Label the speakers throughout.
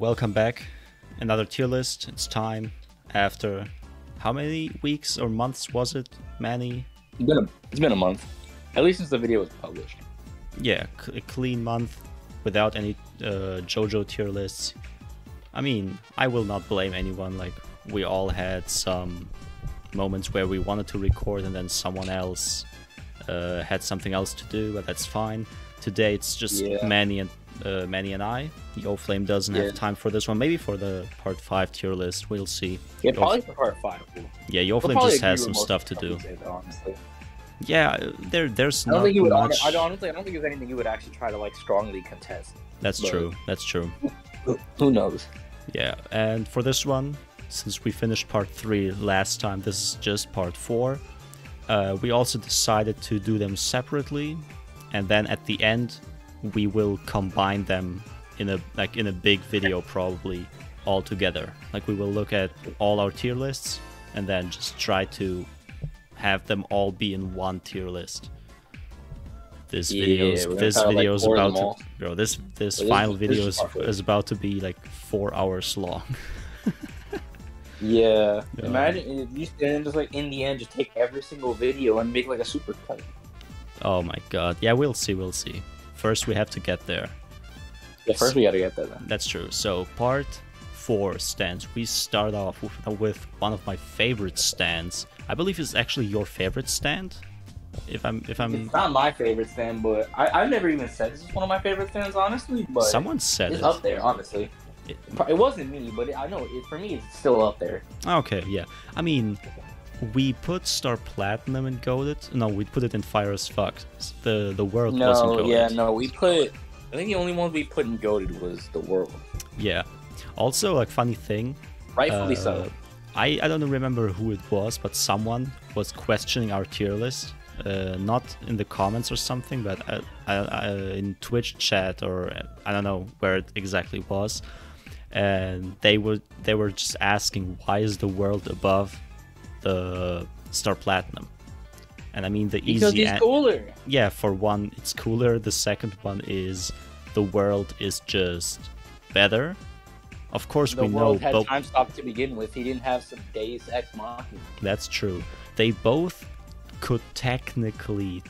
Speaker 1: welcome back. Another tier list. It's time after how many weeks or months was it, Manny?
Speaker 2: It's been a month, at least since the video was published.
Speaker 1: Yeah, a clean month without any Jojo tier lists. I mean, I will not blame anyone. Like, we all had some moments where we wanted to record and then someone else had something else to do, but that's fine. Today it's just Manny and I. Yo Flame doesn't have time for this one. Maybe for the part 5 tier list, we'll see.
Speaker 2: Yeah, probably for part 5.
Speaker 1: Yeah, Yo Flame just has some stuff to do.
Speaker 2: Honestly.
Speaker 1: Yeah, there's not much.
Speaker 2: I don't think there's anything you would actually try to like strongly contest.
Speaker 1: That's true. That's true.
Speaker 2: Who knows?
Speaker 1: Yeah, and for this one, since we finished part 3 last time, this is just part 4. We also decided to do them separately, and then at the end, we will combine them in a big video, probably all together. Like, we will look at all our tier lists and then just try to have them all be in one tier list. This video is about to, bro. This final video is about to be like 4 hours long.
Speaker 2: Yeah, imagine if you just like in the end just take every single video and make like a super cut.
Speaker 1: Oh my god. Yeah, we'll see. First we have to get there.
Speaker 2: Yeah, first we gotta get there then.
Speaker 1: That's true. So part 4 stands. We start off with one of my favorite stands. I believe it's actually your favorite stand. If I'm
Speaker 2: It's not my favorite stand, but I've never even said this is one of my favorite stands, honestly. But
Speaker 1: someone said
Speaker 2: it's up there, honestly. It wasn't me, but I know for me it's still up there.
Speaker 1: Okay, yeah. I mean, we put Star Platinum in Goated. No, we put it in Fire as Fuck. The world wasn't Goated.
Speaker 2: Yeah, no, we put. I think the only one we put in Goated was the world.
Speaker 1: Yeah. Also, like, funny thing.
Speaker 2: Rightfully so.
Speaker 1: I don't remember who it was, but someone was questioning our tier list. Not in the comments or something, but in Twitch chat, or I don't know where it exactly was. And they were just asking, why is the world above the Star Platinum? And I mean,
Speaker 2: because it's cooler.
Speaker 1: Yeah, for one, it's cooler. The second one is the world is just better. Of course, we know
Speaker 2: the world had time stop to begin with. He didn't have some Deus Ex Machina.
Speaker 1: That's true. They both could technically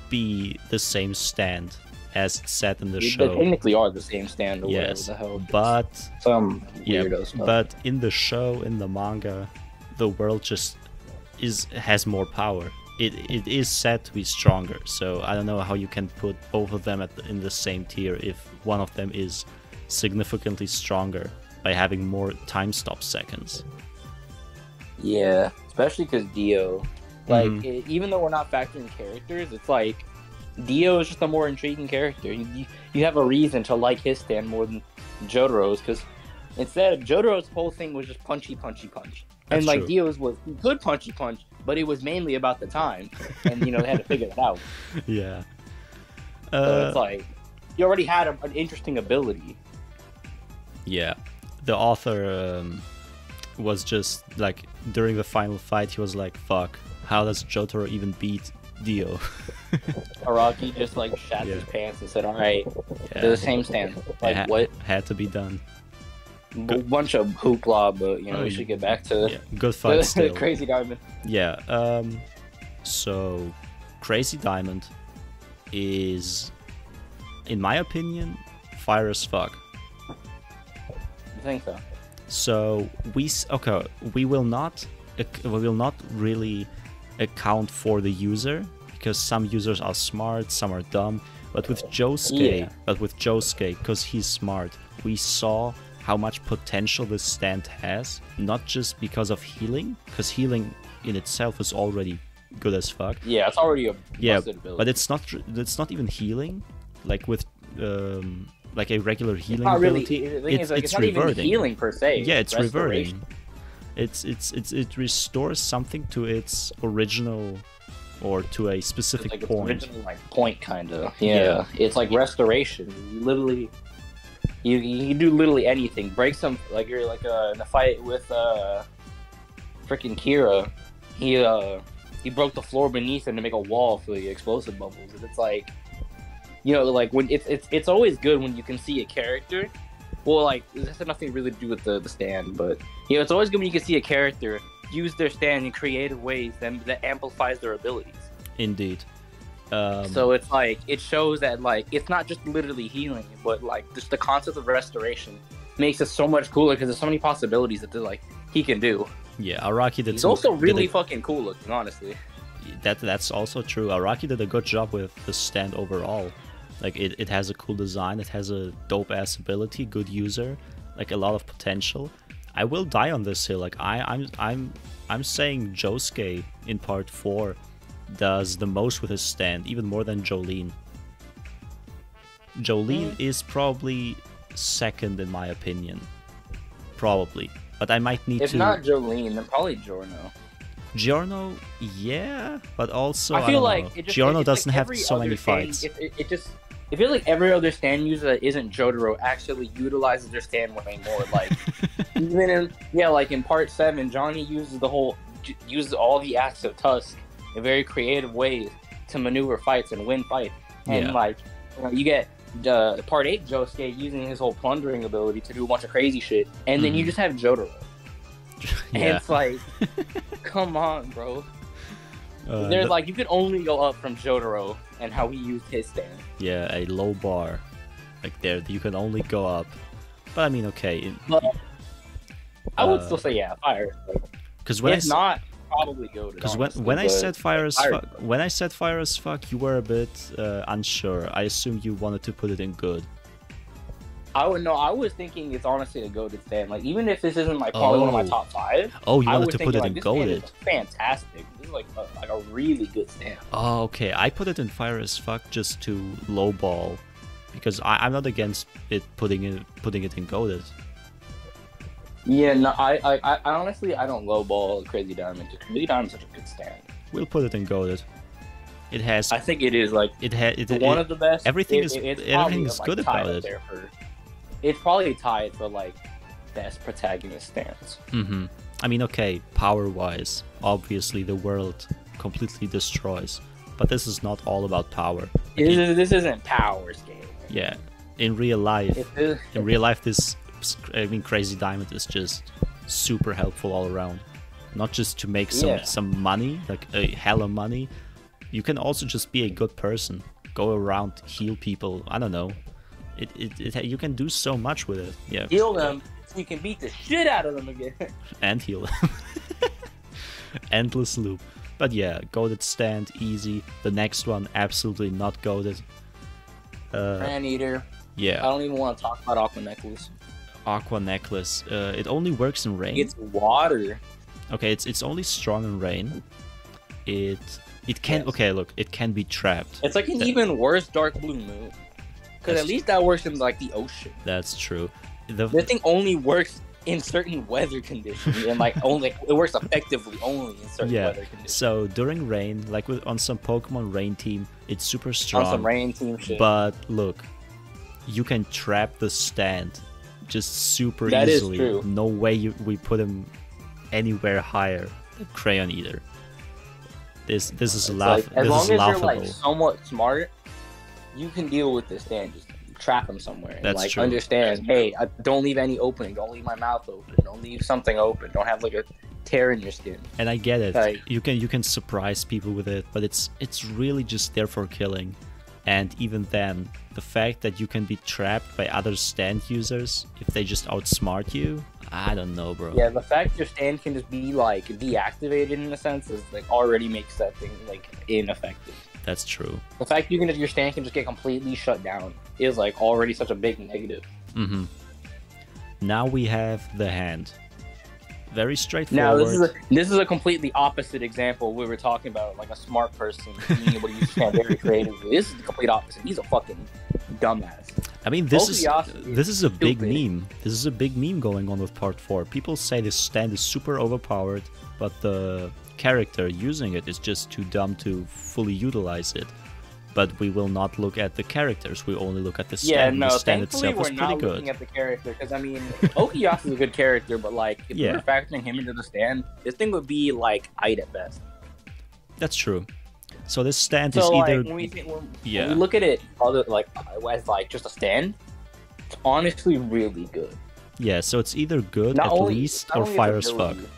Speaker 1: be the same stand as it's said in the show.
Speaker 2: They technically are the same stand. Or
Speaker 1: yes,
Speaker 2: whatever the hell.
Speaker 1: But
Speaker 2: some weirdo stuff.
Speaker 1: But in the show, in the manga, the world just has more power. It is said to be stronger. So I don't know how you can put both of them in the same tier if one of them is significantly stronger by having more time stop seconds.
Speaker 2: Yeah, especially because Dio, like, even though we're not factoring characters, it's like Dio is just a more intriguing character. You have a reason to like his stand more than Jotaro's, because instead Jotaro's whole thing was just punchy.
Speaker 1: That's
Speaker 2: and like
Speaker 1: true.
Speaker 2: Dio's was good punchy, but it was mainly about the time, and they had to figure that out.
Speaker 1: Yeah.
Speaker 2: So it's like you already had an interesting ability.
Speaker 1: Yeah, the author was just like, during the final fight, he was like, "Fuck, how does Jotaro even beat Dio?"
Speaker 2: Araki just like shat his pants and said, "All right, they're the same stand." Like, what
Speaker 1: had to be done?
Speaker 2: Bunch of hoopla, but we should get back to
Speaker 1: good fight still.
Speaker 2: Crazy Diamond.
Speaker 1: Yeah. So Crazy Diamond is, in my opinion, fire as fuck.
Speaker 2: I think so.
Speaker 1: So we will not really account for the user, because some users are smart, some are dumb. But with Josuke, because he's smart, we saw how much potential this stand has. Not just because of healing, because healing in itself is already good as fuck.
Speaker 2: Yeah, it's already a busted ability.
Speaker 1: But it's not even healing. Like with like a regular healing
Speaker 2: ability.
Speaker 1: It's
Speaker 2: not
Speaker 1: reverting.
Speaker 2: Even healing per se.
Speaker 1: Yeah, it's reverting. It restores something to its original, or to a specific
Speaker 2: it's like
Speaker 1: point.
Speaker 2: Its original kind of. Yeah, it's like restoration. You literally, you do literally anything. Break some, like you're like in a fight with freaking Kira. He broke the floor beneath him to make a wall for the explosive bubbles, and it's like, like when it's always good when you can see a character well, like this has nothing really to do with the stand, but you know, it's always good when you can see a character use their stand in creative ways that amplifies their abilities.
Speaker 1: Indeed.
Speaker 2: So it's like it shows that like it's not just literally healing, but like just the concept of restoration makes it so much cooler because there's so many possibilities that like he can do.
Speaker 1: Yeah, Araki did.
Speaker 2: He's also really fucking cool looking, honestly.
Speaker 1: That's also true. Araki did a good job with the stand overall. Like it has a cool design, it has a dope ass ability, good user, like a lot of potential. I will die on this hill. Like I'm saying Josuke in part 4 does the most with his stand, even more than Jolene. Jolene is probably second in my opinion. Probably. But I might need to...
Speaker 2: If not Jolene, then probably Giorno.
Speaker 1: Giorno, yeah, but also
Speaker 2: I feel like
Speaker 1: Giorno doesn't have so many fights.
Speaker 2: It feels like every other stand user that isn't Jotaro actually utilizes their stand way more. Like even in part 7, Johnny uses all the acts of Tusk in very creative ways to maneuver fights and win fights. And like you get part 8 Josuke using his whole plundering ability to do a bunch of crazy shit, and then you just have Jotaro. And it's like, come on, bro. There's like you could only go up from Jotaro and how he used his stand. Yeah,
Speaker 1: a low bar, like there you can only go up. But I mean, okay.
Speaker 2: But I would still say fire.
Speaker 1: Because when
Speaker 2: probably go to.
Speaker 1: Because when I said fire as fuck, you were a bit unsure. I assume you wanted to put it in good.
Speaker 2: I was thinking it's honestly a goated stand. Like even if this isn't like probably one of my top 5.
Speaker 1: Oh, you wanted to put it in goated.
Speaker 2: Fantastic. This is like a really good stand.
Speaker 1: Oh, okay. I put it in fire as fuck just to lowball, because I'm not against it putting it in goated.
Speaker 2: Yeah, no, I honestly I don't lowball Crazy Diamond. Crazy Diamond's such a good stand.
Speaker 1: We'll put it in goated. It has.
Speaker 2: I think it is like one of the best.
Speaker 1: Everything is good about it.
Speaker 2: It's probably tied for like best protagonist stands.
Speaker 1: Mm-hmm. I mean, okay, power-wise, obviously the world completely destroys, but this is not all about power.
Speaker 2: This isn't power scale.
Speaker 1: Yeah, in real life, this Crazy Diamond is just super helpful all around. Not just to make some money, like a hella money. You can also just be a good person, go around, heal people. I don't know. You can do so much with it. Yeah.
Speaker 2: Heal them so you can beat the shit out of them again.
Speaker 1: And heal them. Endless loop. But yeah, goated stand, easy. The next one, absolutely not goated.
Speaker 2: Man Eater.
Speaker 1: Yeah.
Speaker 2: I don't even want to talk about Aqua Necklace.
Speaker 1: Aqua Necklace. It only works in rain.
Speaker 2: It's water.
Speaker 1: Okay, it's only strong in rain. It can it can be trapped.
Speaker 2: It's like an even worse dark blue moon. Because at least that works in like the ocean.
Speaker 1: That's true.
Speaker 2: The thing only works in certain weather conditions, and like it works effectively only in certain weather conditions.
Speaker 1: So during rain, like on some Pokemon Rain Team, it's super strong.
Speaker 2: On some Rain Team shit.
Speaker 1: But look, you can trap the stand just super easily.
Speaker 2: That is true.
Speaker 1: No way we put him anywhere higher than Crayon Eater. This is laughable.
Speaker 2: As long as you're like somewhat smart, you can deal with this stand. Just trap him somewhere. And,
Speaker 1: That's true.
Speaker 2: Understand, hey, don't leave any opening. Don't leave my mouth open. Don't leave something open. Don't have like a tear in your skin.
Speaker 1: And I get it. Like, you can surprise people with it, but it's really just there for killing. And even then, the fact that you can be trapped by other stand users if they just outsmart you, I don't know, bro.
Speaker 2: Yeah, the fact your stand can just be like deactivated in a sense is like already makes that thing like ineffective.
Speaker 1: That's true.
Speaker 2: The fact your stand can just get completely shut down is like already such a big negative.
Speaker 1: Mm-hmm. Now we have the hand. Very straightforward.
Speaker 2: Now this is a completely opposite example. We were talking about like a smart person being able to use stand very creatively. This is the complete opposite. He's a fucking dumbass.
Speaker 1: I mean, this is a big meme. This is a big meme going on with Part 4. People say this stand is super overpowered, but the character using it is just too dumb to fully utilize it. But we will not look at the characters. We only look at the stand.
Speaker 2: Yeah, no,
Speaker 1: the stand
Speaker 2: thankfully
Speaker 1: itself
Speaker 2: we're
Speaker 1: is
Speaker 2: not
Speaker 1: pretty good.
Speaker 2: looking at the character because I mean, Okuyasu is a good character, but like if we were factoring him into the stand, this thing would be like height at best.
Speaker 1: That's true. So this stand is either
Speaker 2: when we look at it as like just a stand, honestly really good.
Speaker 1: Yeah, so it's either good
Speaker 2: Not
Speaker 1: at
Speaker 2: only-
Speaker 1: least
Speaker 2: not
Speaker 1: or
Speaker 2: only
Speaker 1: fire
Speaker 2: its
Speaker 1: as fuck.
Speaker 2: ability-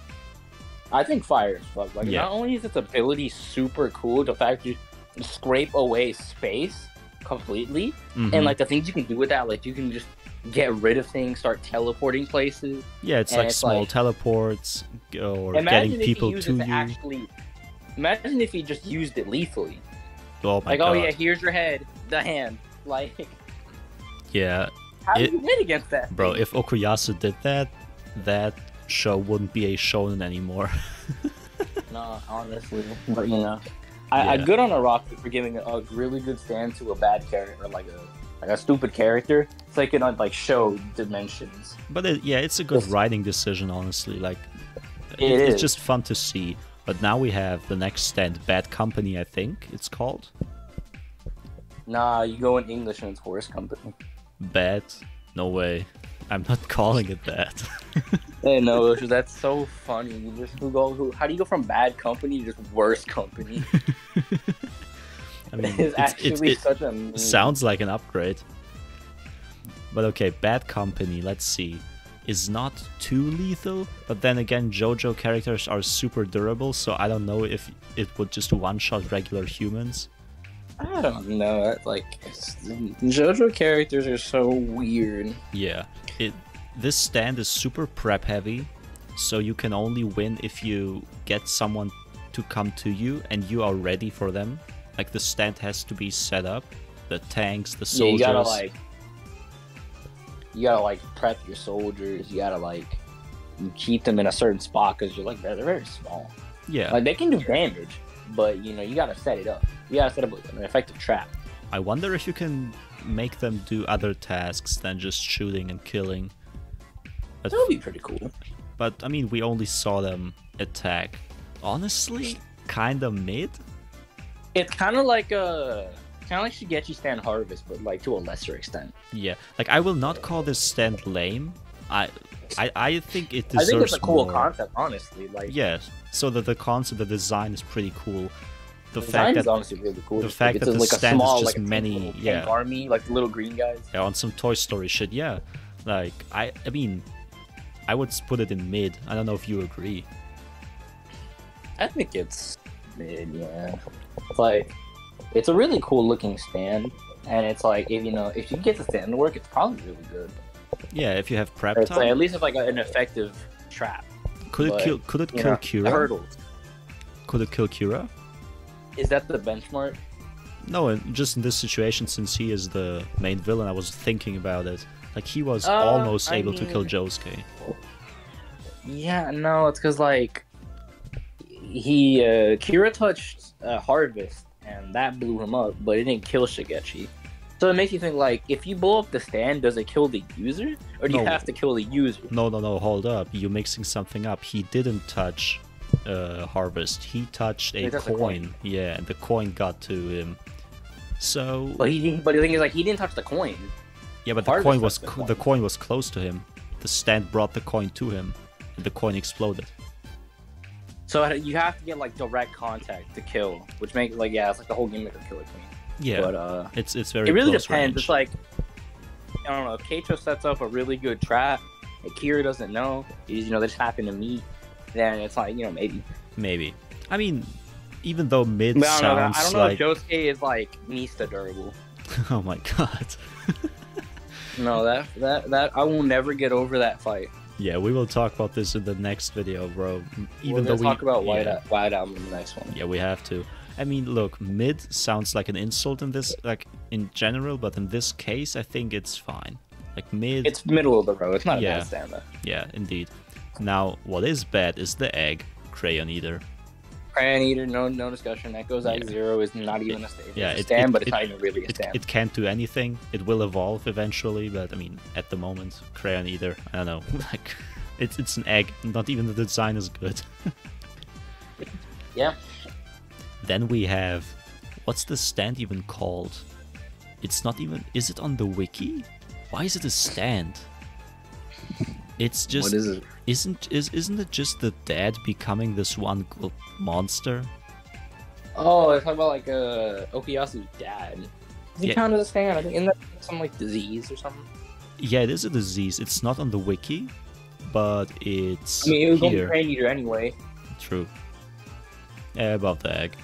Speaker 2: I think fire as fuck. Like,
Speaker 1: Yeah.
Speaker 2: not only is its ability super cool, the fact you scrape away space completely,
Speaker 1: Mhm.
Speaker 2: and like the things you can do with that, like you can just get rid of things, start teleporting places.
Speaker 1: Yeah, it's
Speaker 2: and
Speaker 1: like
Speaker 2: it's
Speaker 1: small
Speaker 2: like-
Speaker 1: teleports or
Speaker 2: Imagine
Speaker 1: getting
Speaker 2: if
Speaker 1: people
Speaker 2: he used
Speaker 1: to
Speaker 2: it
Speaker 1: you.
Speaker 2: to actually. Imagine if he just used it lethally.
Speaker 1: Oh my
Speaker 2: Like,
Speaker 1: god.
Speaker 2: oh yeah, here's your head, the hand. Like,
Speaker 1: Yeah,
Speaker 2: how do
Speaker 1: It-
Speaker 2: you win against that?
Speaker 1: bro,
Speaker 2: thing?
Speaker 1: if Okuyasu did that, that show wouldn't be a shonen anymore.
Speaker 2: No, honestly, but I
Speaker 1: Yeah.
Speaker 2: good on a rock for giving a really good stand to a bad character, like a stupid character, so they can like show dimensions.
Speaker 1: But yeah, it's a good
Speaker 2: Yes.
Speaker 1: writing decision, honestly. Like,
Speaker 2: It
Speaker 1: it's
Speaker 2: is.
Speaker 1: just fun to see. But now we have the next stand, Bad Company, I think it's called.
Speaker 2: Nah, you go in English and it's Horse Company.
Speaker 1: Bad? No way. I'm not calling it that.
Speaker 2: Hey, no, that's so funny. You just how do you go from bad company to just worse company?
Speaker 1: I mean,
Speaker 2: It's actually such a meme.
Speaker 1: sounds like an upgrade. But okay, Bad Company, let's see. Is not too lethal, but then again, Jojo characters are super durable, so I don't know if it would just one-shot regular humans.
Speaker 2: I don't know. JoJo characters are so weird.
Speaker 1: Yeah, this stand is super prep heavy, so you can only win if you get someone to come to you and you are ready for them. Like, the stand has to be set up, the tanks, the
Speaker 2: Yeah,
Speaker 1: soldiers.
Speaker 2: you gotta like prep your soldiers. You gotta like keep them in a certain spot because they're very small.
Speaker 1: Yeah,
Speaker 2: Like they can do damage, but you gotta set it up. You gotta set up an effective trap.
Speaker 1: I wonder if you can make them do other tasks than just shooting and killing. But,
Speaker 2: That would be pretty cool.
Speaker 1: but I mean, we only saw them attack. Honestly, kinda mid.
Speaker 2: It's kind of like Shigechi Stand Harvest, but like to a lesser extent.
Speaker 1: Yeah, like, I will not call this stand lame. I think it
Speaker 2: I
Speaker 1: deserves
Speaker 2: think it's a cool
Speaker 1: more.
Speaker 2: concept, honestly. Like
Speaker 1: Yes, so the concept, the design is pretty cool. The
Speaker 2: the
Speaker 1: fact
Speaker 2: design
Speaker 1: that
Speaker 2: is honestly really cool.
Speaker 1: the
Speaker 2: Just,
Speaker 1: fact
Speaker 2: it's
Speaker 1: that the
Speaker 2: like a
Speaker 1: stand is
Speaker 2: small,
Speaker 1: just
Speaker 2: like a
Speaker 1: many-
Speaker 2: little
Speaker 1: yeah.
Speaker 2: tank army, like the little green guys.
Speaker 1: yeah, on some Toy Story shit, yeah. Like, I mean, I would put it in mid. I don't know if you agree.
Speaker 2: I think it's mid, yeah. It's like it's a really cool looking stand, and it's like if you get the stand to work, it's probably really good.
Speaker 1: Yeah, if you have prep
Speaker 2: It's like,
Speaker 1: time,
Speaker 2: at least it's like an effective trap.
Speaker 1: could it
Speaker 2: but,
Speaker 1: kill? Could it kill
Speaker 2: The
Speaker 1: Kira?
Speaker 2: hurdles.
Speaker 1: Could it kill Kira?
Speaker 2: Is that the benchmark?
Speaker 1: No, just in this situation, since he is the main villain, I was thinking about it. Like, he was almost
Speaker 2: I
Speaker 1: able to kill
Speaker 2: mean-
Speaker 1: Josuke.
Speaker 2: Yeah, no, it's because like Kira touched Harvest, and that blew him up, but it didn't kill Shigechi. So it makes you think like, if you blow up the stand, does it kill the user, or do you
Speaker 1: No.
Speaker 2: have to kill the user?
Speaker 1: No, hold up. You're mixing something up. He didn't touch Harvest. He touched a
Speaker 2: He touched a
Speaker 1: coin.
Speaker 2: coin.
Speaker 1: Yeah, and the coin got to him. So
Speaker 2: But the thing is, like, he didn't touch the coin.
Speaker 1: yeah, but the
Speaker 2: Harvest
Speaker 1: coin was
Speaker 2: touched the
Speaker 1: the
Speaker 2: coin.
Speaker 1: coin was close to him. The stand brought the coin to him, and the coin exploded.
Speaker 2: So you have to get like direct contact to kill, which makes it's like the whole gimmick of Killer Queen.
Speaker 1: Yeah,
Speaker 2: But
Speaker 1: it's very.
Speaker 2: it really
Speaker 1: close
Speaker 2: depends.
Speaker 1: range.
Speaker 2: It's like, I don't know, if Keicho sets up a really good trap and Kira doesn't know, they just happen to meet, then it's like, maybe.
Speaker 1: I mean, even though mid
Speaker 2: But I don't know.
Speaker 1: sounds
Speaker 2: I don't know
Speaker 1: like
Speaker 2: if Josuke is like Mista durable.
Speaker 1: oh my god.
Speaker 2: No, that I will never get over that fight.
Speaker 1: Yeah, we will talk about this in the next video, bro. Even
Speaker 2: We're
Speaker 1: though
Speaker 2: gonna talk about
Speaker 1: yeah.
Speaker 2: White Album in the next one.
Speaker 1: Yeah, we have to. I mean, look, mid sounds like an insult in this, like, in general, but in this case, I think it's fine. Like, mid,
Speaker 2: It's middle of the road. It's not a
Speaker 1: Yeah.
Speaker 2: bad stand though.
Speaker 1: yeah, indeed. Now, what is bad is the egg, Crayon Eater.
Speaker 2: Crayon Eater, no discussion. Echoes
Speaker 1: Yeah.
Speaker 2: Act Zero is not even a stand.
Speaker 1: Yeah,
Speaker 2: It's a
Speaker 1: it-
Speaker 2: stand,
Speaker 1: it-
Speaker 2: but it's
Speaker 1: it-
Speaker 2: not even really a stand.
Speaker 1: It can't do anything. It will evolve eventually, but I mean, at the moment, Crayon Eater, I don't know. Like, it's an egg. Not even the design is good.
Speaker 2: Yeah.
Speaker 1: Then we have, what's the stand even called? It's not even. Is it on the wiki? Why is it a stand? It's just.
Speaker 2: What is it?
Speaker 1: Isn't it just the dad becoming this one monster?
Speaker 2: Oh, it's talking about like Okuyasu's dad. Does he
Speaker 1: Yeah.
Speaker 2: count as a stand? I think isn't that some like disease or something?
Speaker 1: Yeah, it is a disease. It's not on the wiki, but it's
Speaker 2: I mean, it was
Speaker 1: here.
Speaker 2: on Crane Eater anyway.
Speaker 1: True. Above the egg.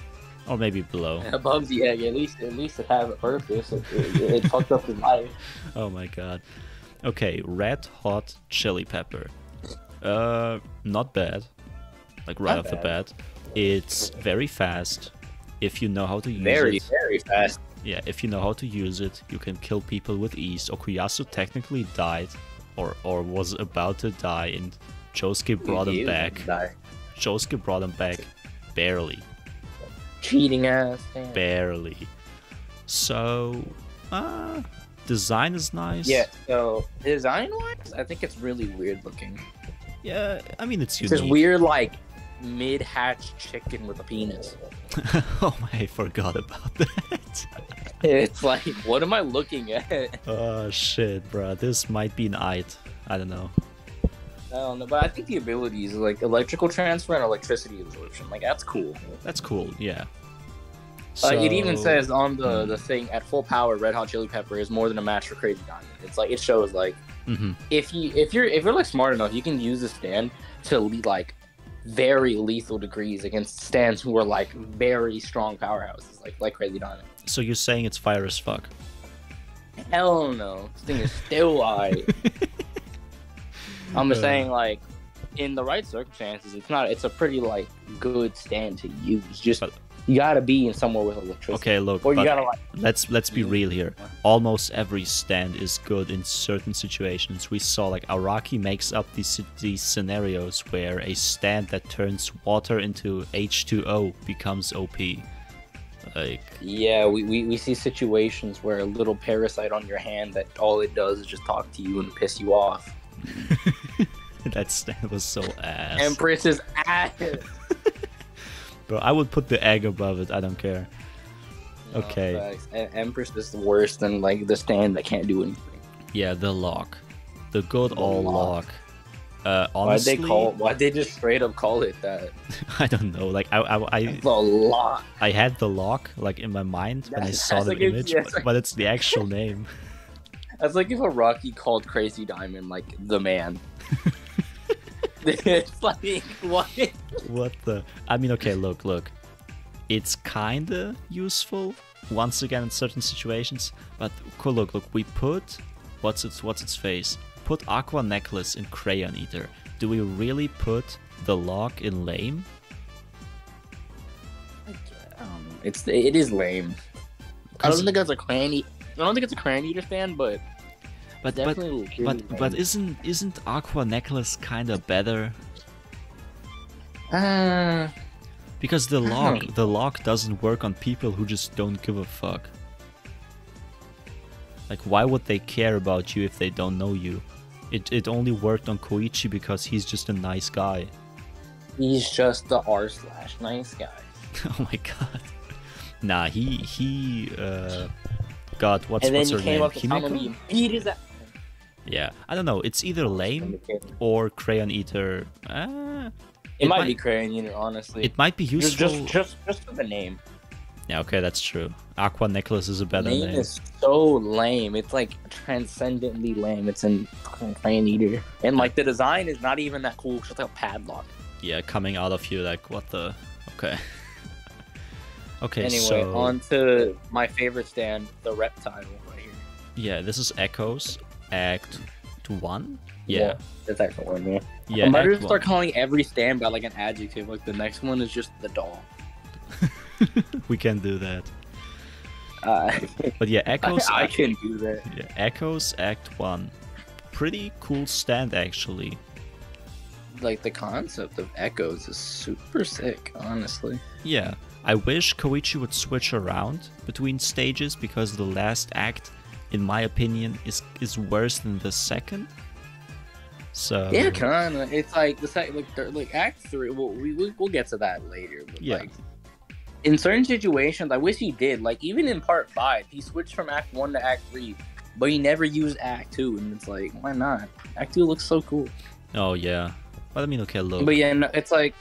Speaker 1: Or maybe below.
Speaker 2: Above the egg, at least it has a purpose. It fucked up his life.
Speaker 1: Oh my god. Okay, red hot chili pepper. Not bad. Like right off the bat. It's very fast if you know how to use it.
Speaker 2: Very fast.
Speaker 1: Yeah, if you know how to use it, you can kill people with ease. Okuyasu technically died, or was about to die, and Josuke brought him back. Josuke brought him back, barely.
Speaker 2: Cheating ass. Damn.
Speaker 1: Barely. So, design is nice.
Speaker 2: Yeah, so design-wise, I think it's really weird looking.
Speaker 1: Yeah, I mean, it's
Speaker 2: It's
Speaker 1: unique.
Speaker 2: this weird, like, mid-hatched chicken with a penis.
Speaker 1: Oh, I forgot about that.
Speaker 2: It's like, what am I looking at?
Speaker 1: Oh, shit, bro. This might be an IT. I don't know.
Speaker 2: I don't know, but I think the abilities, like electrical transfer and electricity absorption, like, that's cool.
Speaker 1: That's cool, yeah.
Speaker 2: It even says on the thing, at full power, Red Hot Chili Pepper is more than a match for Crazy Diamond. It's like, it shows, like, if you're like smart enough, you can use the stand to like very lethal degrees against stands who are like very strong powerhouses, like Crazy Diamond.
Speaker 1: So you're saying it's fire as fuck?
Speaker 2: Hell no, this thing is still alright. I'm just saying, like, in the right circumstances, it's a pretty like good stand to use. Just you gotta be in somewhere with electricity.
Speaker 1: Okay, look,
Speaker 2: or you gotta like.
Speaker 1: Let's be real here. Almost every stand is good in certain situations. We saw like Araki makes up these scenarios where a stand that turns water into H2O becomes OP. Like,
Speaker 2: yeah, we see situations where a little parasite on your hand that all it does is just talk to you and piss you off.
Speaker 1: that stand was so ass.
Speaker 2: Empress is ass.
Speaker 1: Bro, I would put the egg above it. I don't care.
Speaker 2: No,
Speaker 1: okay.
Speaker 2: Facts. Empress is worse than like the stand that can't do anything.
Speaker 1: Yeah, the lock, the good old lock. Honestly,
Speaker 2: why'd they just straight up call it that?
Speaker 1: I don't know. Like I
Speaker 2: the lock.
Speaker 1: I had the lock like in my mind when I saw the
Speaker 2: like
Speaker 1: image, but it's the actual name.
Speaker 2: That's like if a Rocky called Crazy Diamond like the man. It's like what?
Speaker 1: What the? I mean, okay, look. It's kinda useful once again in certain situations, but cool. Look. We put what's its face? Put Aqua Necklace in Crayon Eater. Do we really put the lock in Lame?
Speaker 2: It is lame. I don't think it's a Crayon Eater stand, but definitely.
Speaker 1: But isn't Aqua Necklace kind of better? Because the lock doesn't work on people who just don't give a fuck. Like, why would they care about you if they don't know you? It only worked on Koichi because he's just a nice guy.
Speaker 2: He's just the r/nice guy.
Speaker 1: Oh my god. Nah, he got what's her name? Kimiko? Yeah, I don't know. It's either Lame or Crayon Eater.
Speaker 2: It might be Crayon Eater, honestly.
Speaker 1: It might be useful.
Speaker 2: Just for the name.
Speaker 1: Yeah, okay, that's true. Aqua Necklace is a better name.
Speaker 2: The name is so lame. It's like transcendently lame. It's in Crayon Eater. And like the design is not even that cool. It's just like a padlock.
Speaker 1: Yeah, coming out of you like, what the... Okay. Okay,
Speaker 2: anyway,
Speaker 1: so...
Speaker 2: on to my favorite stand, the reptile right here.
Speaker 1: Yeah, this is Echoes, Act 1? Yeah.
Speaker 2: That's Act 1, yeah.
Speaker 1: Yeah,
Speaker 2: I might just start calling every stand by like an adjective. Like the next one is just the doll.
Speaker 1: We can do that. But yeah, Echoes...
Speaker 2: I can do that.
Speaker 1: Yeah, Echoes, Act 1. Pretty cool stand, actually.
Speaker 2: Like, the concept of Echoes is super sick, honestly.
Speaker 1: Yeah. I wish Koichi would switch around between stages, because the last act, in my opinion, is worse than the second. So
Speaker 2: yeah, kinda. It's like the second, like Act 3. Well, we'll get to that later. But
Speaker 1: yeah.
Speaker 2: Like, in certain situations, I wish he did. Like, even in Part 5, he switched from Act 1 to Act 3, but he never used Act 2, and it's like, why not? Act 2 looks so cool.
Speaker 1: Oh yeah. But I mean, okay, look.
Speaker 2: But yeah, no, it's like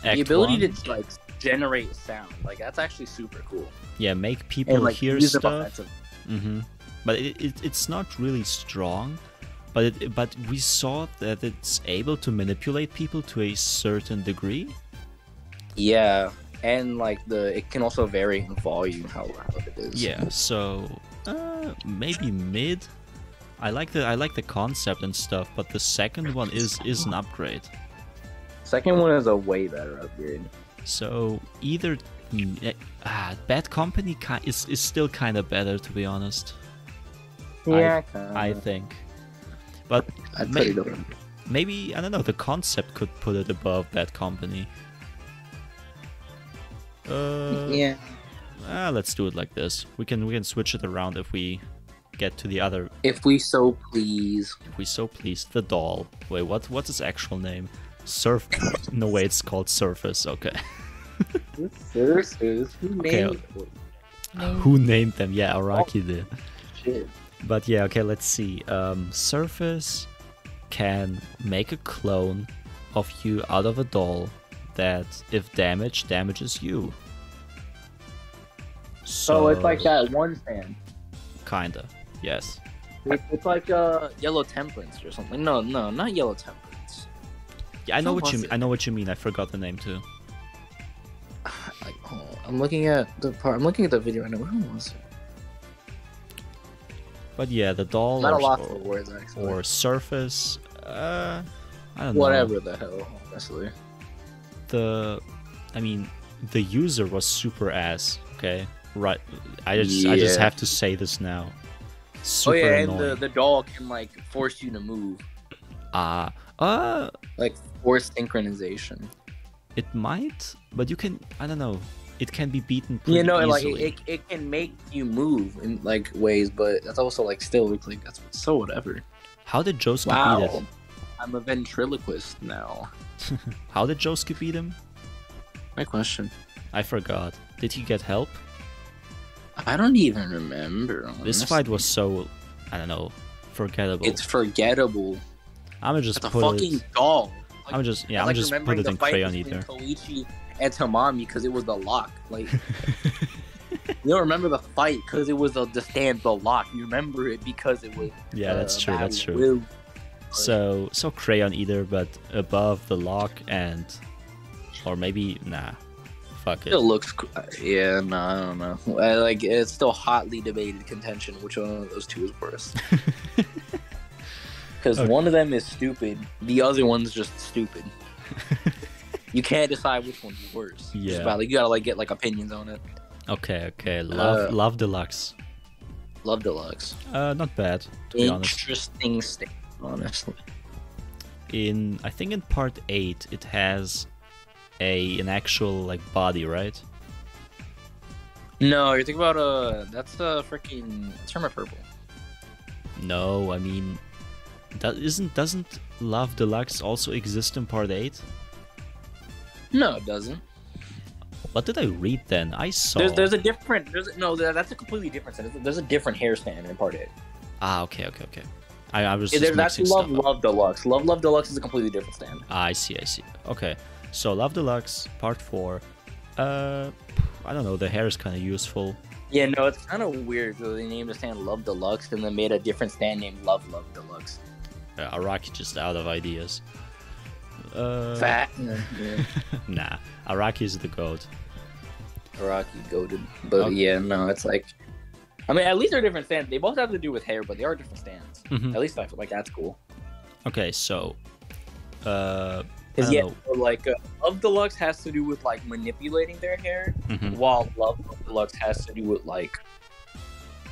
Speaker 1: Act
Speaker 2: the ability
Speaker 1: 1?
Speaker 2: to like generate sound. Like, that's actually super cool.
Speaker 1: Yeah, make people
Speaker 2: and, like,
Speaker 1: hear
Speaker 2: use
Speaker 1: stuff.
Speaker 2: Mm-hmm.
Speaker 1: but it's not really strong. But we saw that it's able to manipulate people to a certain degree.
Speaker 2: Yeah, and like it can also vary in volume how loud it is.
Speaker 1: Yeah, so maybe mid. I like the concept and stuff, but the second one is an upgrade.
Speaker 2: Second one is a way better upgrade.
Speaker 1: So either Bad Company is still kind of better, to be honest.
Speaker 2: Yeah,
Speaker 1: I think. But maybe I don't know. The concept could put it above Bad Company.
Speaker 2: Yeah.
Speaker 1: Let's do it like this. We can switch it around if we get to the other.
Speaker 2: If we so please.
Speaker 1: If we so please. The doll. Wait, what's its actual name? No way, it's called Surface. Okay.
Speaker 2: Surface.
Speaker 1: Who named them? Yeah, Araki did.
Speaker 2: Shit.
Speaker 1: But yeah, okay, let's see. Surface can make a clone of you out of a doll that, if damaged, damages you.
Speaker 2: So it's like that one stand.
Speaker 1: Kinda, yes.
Speaker 2: It's like Yellow Temperance or something. No, not Yellow Temperance.
Speaker 1: Yeah, I know what you mean. I know what you mean. I forgot the name too.
Speaker 2: I'm looking at the part. I'm looking at the video right now. Where was it?
Speaker 1: But yeah, the doll
Speaker 2: Not a lot of words, actually.
Speaker 1: or Surface, I don't know.
Speaker 2: Whatever the hell, honestly.
Speaker 1: I mean, the user was super ass. Okay, right. I just have to say this now. Super annoying.
Speaker 2: And the doll can like force you to move. Like force synchronization.
Speaker 1: It might, but you can. I don't know. It can be beaten.
Speaker 2: Easily. Like it can make you move in like ways, but that's also like still like that's so whatever.
Speaker 1: How did Josuke beat it?
Speaker 2: I'm a ventriloquist now.
Speaker 1: How did Josuke beat him?
Speaker 2: My question.
Speaker 1: I forgot. Did he get help?
Speaker 2: I don't even remember. Honestly.
Speaker 1: This fight was so, I don't know, forgettable.
Speaker 2: It's forgettable.
Speaker 1: I'm gonna just
Speaker 2: put
Speaker 1: a
Speaker 2: fucking doll.
Speaker 1: Like, I'm just put it in Crayon Eater.
Speaker 2: Koichi and Tamami because it was the lock. Like you don't remember the fight because it was the stand, the lock. You remember it because it was.
Speaker 1: Yeah, that's true. That's true. So Crayon Eater, but above the lock and, or maybe nah. Fuck it.
Speaker 2: It looks. Yeah, no, I don't know. Like it's still hotly debated contention which one of those two is worse. Because one of them is stupid, the other one's just stupid. You can't decide which one's worse.
Speaker 1: Yeah.
Speaker 2: You gotta like get like opinions on it.
Speaker 1: Okay. Love Deluxe.
Speaker 2: Love Deluxe.
Speaker 1: Not bad, to be honest.
Speaker 2: Interesting state, honestly.
Speaker 1: I think in part 8 it has an actual like body, right?
Speaker 2: No, you're thinking about that's the freaking Terma Purple.
Speaker 1: No, I mean doesn't Love Deluxe also exist in part 8?
Speaker 2: No, it doesn't.
Speaker 1: What did I read then? I saw
Speaker 2: that's a completely different set. There's a different hair stand in part 8.
Speaker 1: Okay. I was just mixing stuff up.
Speaker 2: Love Deluxe. Love Deluxe is a completely different stand.
Speaker 1: I see. Okay. So Love Deluxe part 4. I don't know, the hair is kind of useful.
Speaker 2: Yeah, no, it's kind of weird. So they named the stand Love Deluxe and then made a different stand named Love Deluxe.
Speaker 1: Araki just out of ideas.
Speaker 2: Fat. Yeah.
Speaker 1: Nah, Araki is the goat.
Speaker 2: Araki goated. But okay. Yeah, no, it's like... I mean, at least they're different stands. They both have to do with hair, but they are different stands.
Speaker 1: Mm-hmm.
Speaker 2: At least I feel like that's cool.
Speaker 1: Okay, so...
Speaker 2: Love Deluxe has to do with like manipulating their hair,
Speaker 1: mm-hmm.
Speaker 2: while Love Deluxe has to do with like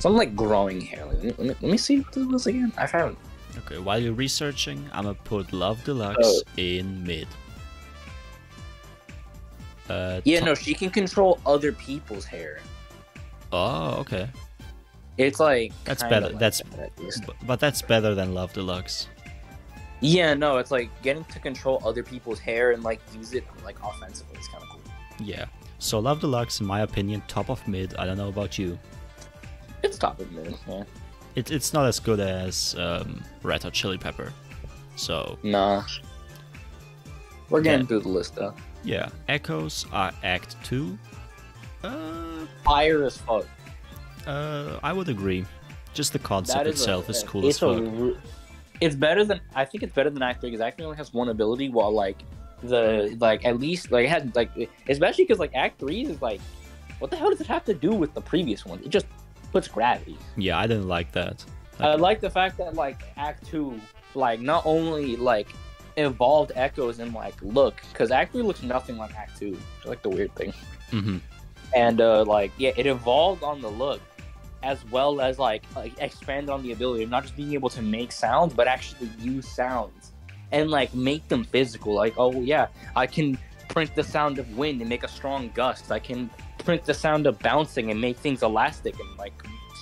Speaker 2: something like growing hair. Like, let me see what this was again. I found.
Speaker 1: Okay, while you're researching, I'm gonna put Love Deluxe in mid.
Speaker 2: No, she can control other people's hair.
Speaker 1: Oh, okay.
Speaker 2: It's like
Speaker 1: that's better. But that's better than Love Deluxe.
Speaker 2: Yeah, no, it's like getting to control other people's hair and like use it like offensively. It's kind of cool.
Speaker 1: Yeah. So Love Deluxe, in my opinion, top of mid. I don't know about you.
Speaker 2: It's top of mid. Yeah.
Speaker 1: It's not as good as Red Hot Chili Pepper. So.
Speaker 2: Nah. We're getting through the list though.
Speaker 1: Yeah. Echoes are Act 2.
Speaker 2: Fire as fuck.
Speaker 1: I would agree. Just the concept
Speaker 2: That is
Speaker 1: itself is cool as fuck.
Speaker 2: It's better than I think it's better than Act 3 because Act 3 only has one ability, while like at least like it had like especially because like Act 3 is like, what the hell does it have to do with the previous one? It just puts gravity.
Speaker 1: Yeah, I didn't like that.
Speaker 2: I like the fact that like Act 2 like not only like evolved Echoes in like look, because Act 3 looks nothing like Act 2, which is like the weird thing. And like yeah, it evolved on the look, as well as like expand on the ability of not just being able to make sounds, but actually use sounds and like make them physical. Like, oh yeah, I can print the sound of wind and make a strong gust. I can print the sound of bouncing and make things elastic and like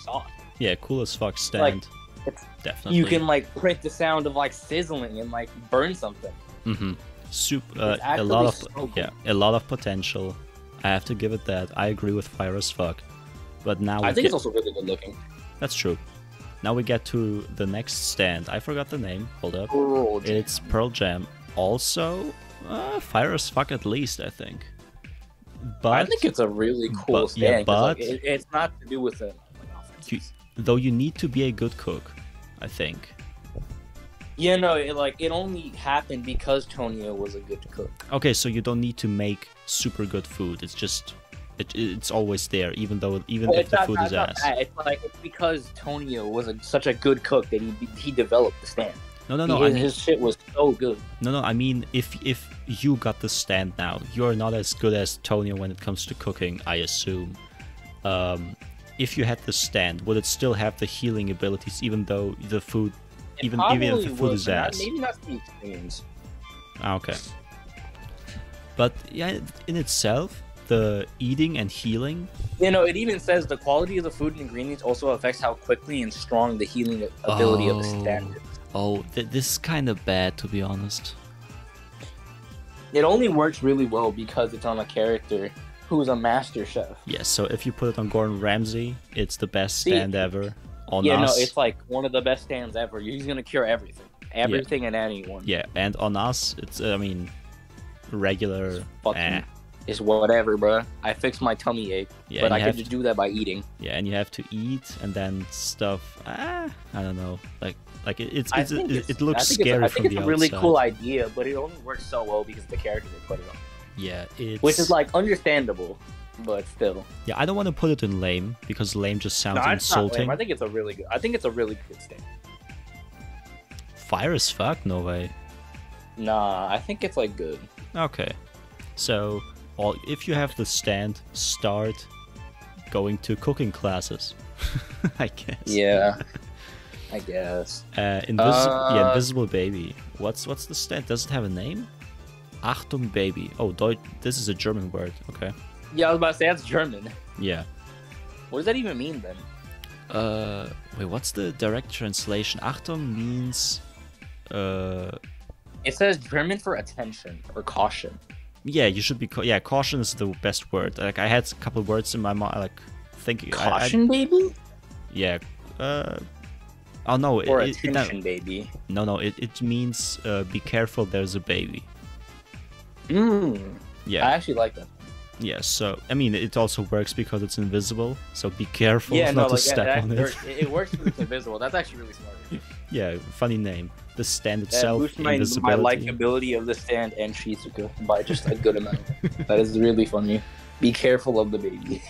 Speaker 2: soft.
Speaker 1: Yeah, cool as fuck stand.
Speaker 2: Like,
Speaker 1: definitely.
Speaker 2: You can like print the sound of like sizzling and like burn something.
Speaker 1: A lot of a lot of potential. I have to give it that. I agree with Fire as fuck. But now
Speaker 2: I think it's also really good looking.
Speaker 1: That's true. Now we get to the next stand. I forgot the name. Hold up. It's Pearl Jam. Also, Fire as fuck at least, I think. But
Speaker 2: I think it's a really cool stand.
Speaker 1: Yeah, but
Speaker 2: like, it's not to do with it.
Speaker 1: Though you need to be a good cook, I think.
Speaker 2: Yeah, no, it only happened because Tonio was a good cook.
Speaker 1: Okay, so you don't need to make super good food. It's just it's always there, even if the food is ass.
Speaker 2: It's because Tonio was such a good cook that he developed the stand.
Speaker 1: No.
Speaker 2: His shit was so good.
Speaker 1: No. I mean, if you got the stand now, you're not as good as Tonio when it comes to cooking, I assume. If you had the stand, would it still have the healing abilities, even though the food, even if the food is ass?
Speaker 2: Maybe not the experience.
Speaker 1: Okay. But yeah, in itself, the eating and healing.
Speaker 2: You know, it even says the quality of the food and ingredients also affects how quickly and strong the healing ability of the stand is.
Speaker 1: Oh, this is kind of bad, to be honest.
Speaker 2: It only works really well because it's on a character who's a master chef.
Speaker 1: Yes, so if you put it on Gordon Ramsay, it's the best stand ever. On
Speaker 2: us,
Speaker 1: no,
Speaker 2: it's like one of the best stands ever. He's gonna cure everything and anyone.
Speaker 1: Yeah, and on us, it's regular.
Speaker 2: It's whatever, bro. I fixed my tummy ache, but I can just do that by eating.
Speaker 1: Yeah, and you have to eat and then stuff. I don't know. It looks scary from the outside.
Speaker 2: I think it's a really cool idea, but it only works so well because the character they put it on.
Speaker 1: Yeah,
Speaker 2: which is like understandable, but still.
Speaker 1: Yeah, I don't want to put it in lame because lame just sounds insulting.
Speaker 2: I think it's a really good stand.
Speaker 1: Fire as fuck? No way.
Speaker 2: Nah, I think it's like good.
Speaker 1: Okay, so if you have the stand, start going to cooking classes. I guess.
Speaker 2: Yeah, I guess.
Speaker 1: Invisible Baby. What's the stand? Does it have a name? Achtung Baby. Oh, this is a German word. Okay.
Speaker 2: Yeah, I was about to say that's German.
Speaker 1: Yeah.
Speaker 2: What does that even mean then?
Speaker 1: Wait, what's the direct translation? Achtung means.
Speaker 2: It says German for attention or caution.
Speaker 1: Yeah, you should be. Caution is the best word. Like I had a couple of words in my mind, like thinking.
Speaker 2: Caution, baby.
Speaker 1: Yeah. Oh no.
Speaker 2: Or attention, baby.
Speaker 1: No. It means be careful. There's a baby. Yeah.
Speaker 2: I actually like that.
Speaker 1: Yeah, so I mean it also works because it's invisible, so be careful not to step on it.
Speaker 2: It works because it's invisible. That's actually really smart.
Speaker 1: Yeah, funny name. The stand itself,
Speaker 2: my likability of the stand and Shizuka by just a good amount. That is really funny. Be careful of the baby.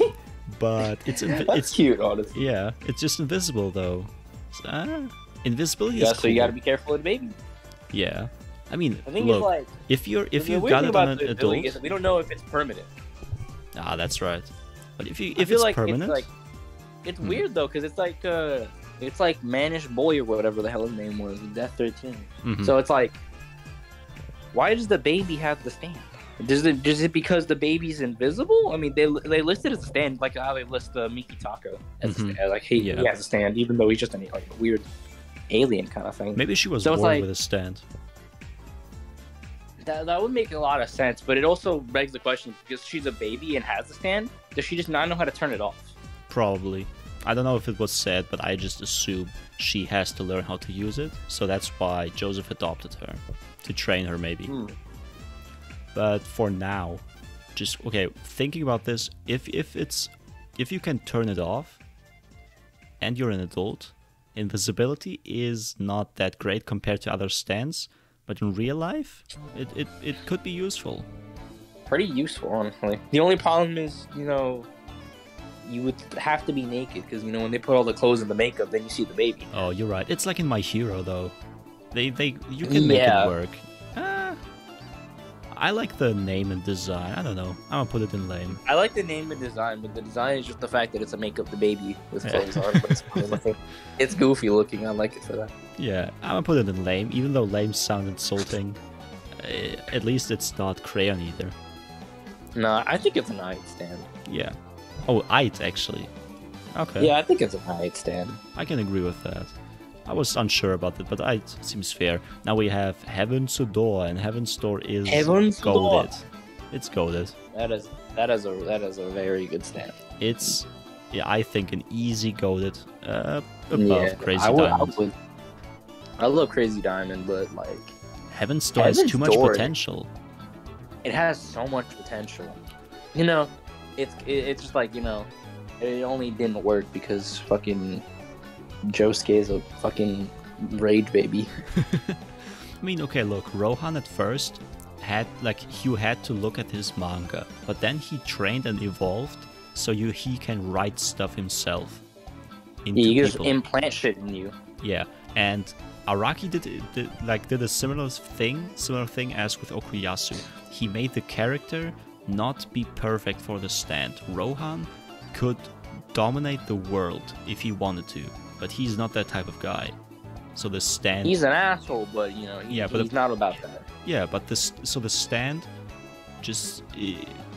Speaker 1: But it's
Speaker 2: cute, honestly.
Speaker 1: Yeah, it's just invisible though. Invisibility is cool.
Speaker 2: So you gotta be careful of the baby.
Speaker 1: Yeah. I mean,
Speaker 2: I think
Speaker 1: look,
Speaker 2: it's like,
Speaker 1: if you got it on an adult,
Speaker 2: we don't know if it's permanent.
Speaker 1: Ah, that's right. But if it's permanent,
Speaker 2: it's weird though, because it's like Manish Boy or whatever the hell his name was, Death 13. So it's like, why does the baby have the stand? Is it because the baby's invisible? I mean, they listed as a stand, like how they list Miki Tako as a stand. Like he has a stand, even though he's just a weird alien kind of thing.
Speaker 1: Maybe she was born with a stand.
Speaker 2: That would make a lot of sense, but it also begs the question, because she's a baby and has a stand, does she just not know how to turn it off?
Speaker 1: Probably. I don't know if it was said, but I just assume she has to learn how to use it, so that's why Joseph adopted her. To train her, maybe. But for now, just, thinking about this, if you can turn it off, and you're an adult, invisibility is not that great compared to other stands, but in real life, it could be useful.
Speaker 2: Pretty useful, honestly. The only problem is, you would have to be naked, because, when they put all the clothes and the makeup, then you see the baby.
Speaker 1: Oh, you're right. It's like in My Hero, though. You can make it work. I like the name and design. I don't know. I'm gonna put it in lame.
Speaker 2: I like the name and design, but the design is just the fact that it's a makeup the baby with clothes on. But it's funny looking. It's goofy looking. I like it for that.
Speaker 1: Yeah, I'm gonna put it in lame, even though lame sounds insulting. At least it's not crayon either.
Speaker 2: No, I think it's an eye stand.
Speaker 1: Yeah. Oh, Ite, actually. Okay.
Speaker 2: Yeah, I think it's an eye stand.
Speaker 1: I can agree with that. I was unsure about it, but it seems fair. Now we have Heaven's Door, and Heaven's Door is goated. It's goated.
Speaker 2: That is a very good stand.
Speaker 1: It's, I think, an easy goated above Crazy Diamond.
Speaker 2: I love Crazy Diamond, but like
Speaker 1: Heaven's Door has too much potential.
Speaker 2: It has so much potential. It's just like it only didn't work because fucking Josuke is a fucking rage baby.
Speaker 1: I mean, okay, look, Rohan at first had to look at his manga, but then he trained and evolved, so he can write stuff himself.
Speaker 2: You can just implant shit in you.
Speaker 1: Yeah, and Araki did a similar thing as with Okuyasu. He made the character not be perfect for the stand. Rohan could dominate the world if he wanted to, but he's not that type of guy. So the stand... He's
Speaker 2: an asshole, but, he's not about that.
Speaker 1: Yeah, but the stand just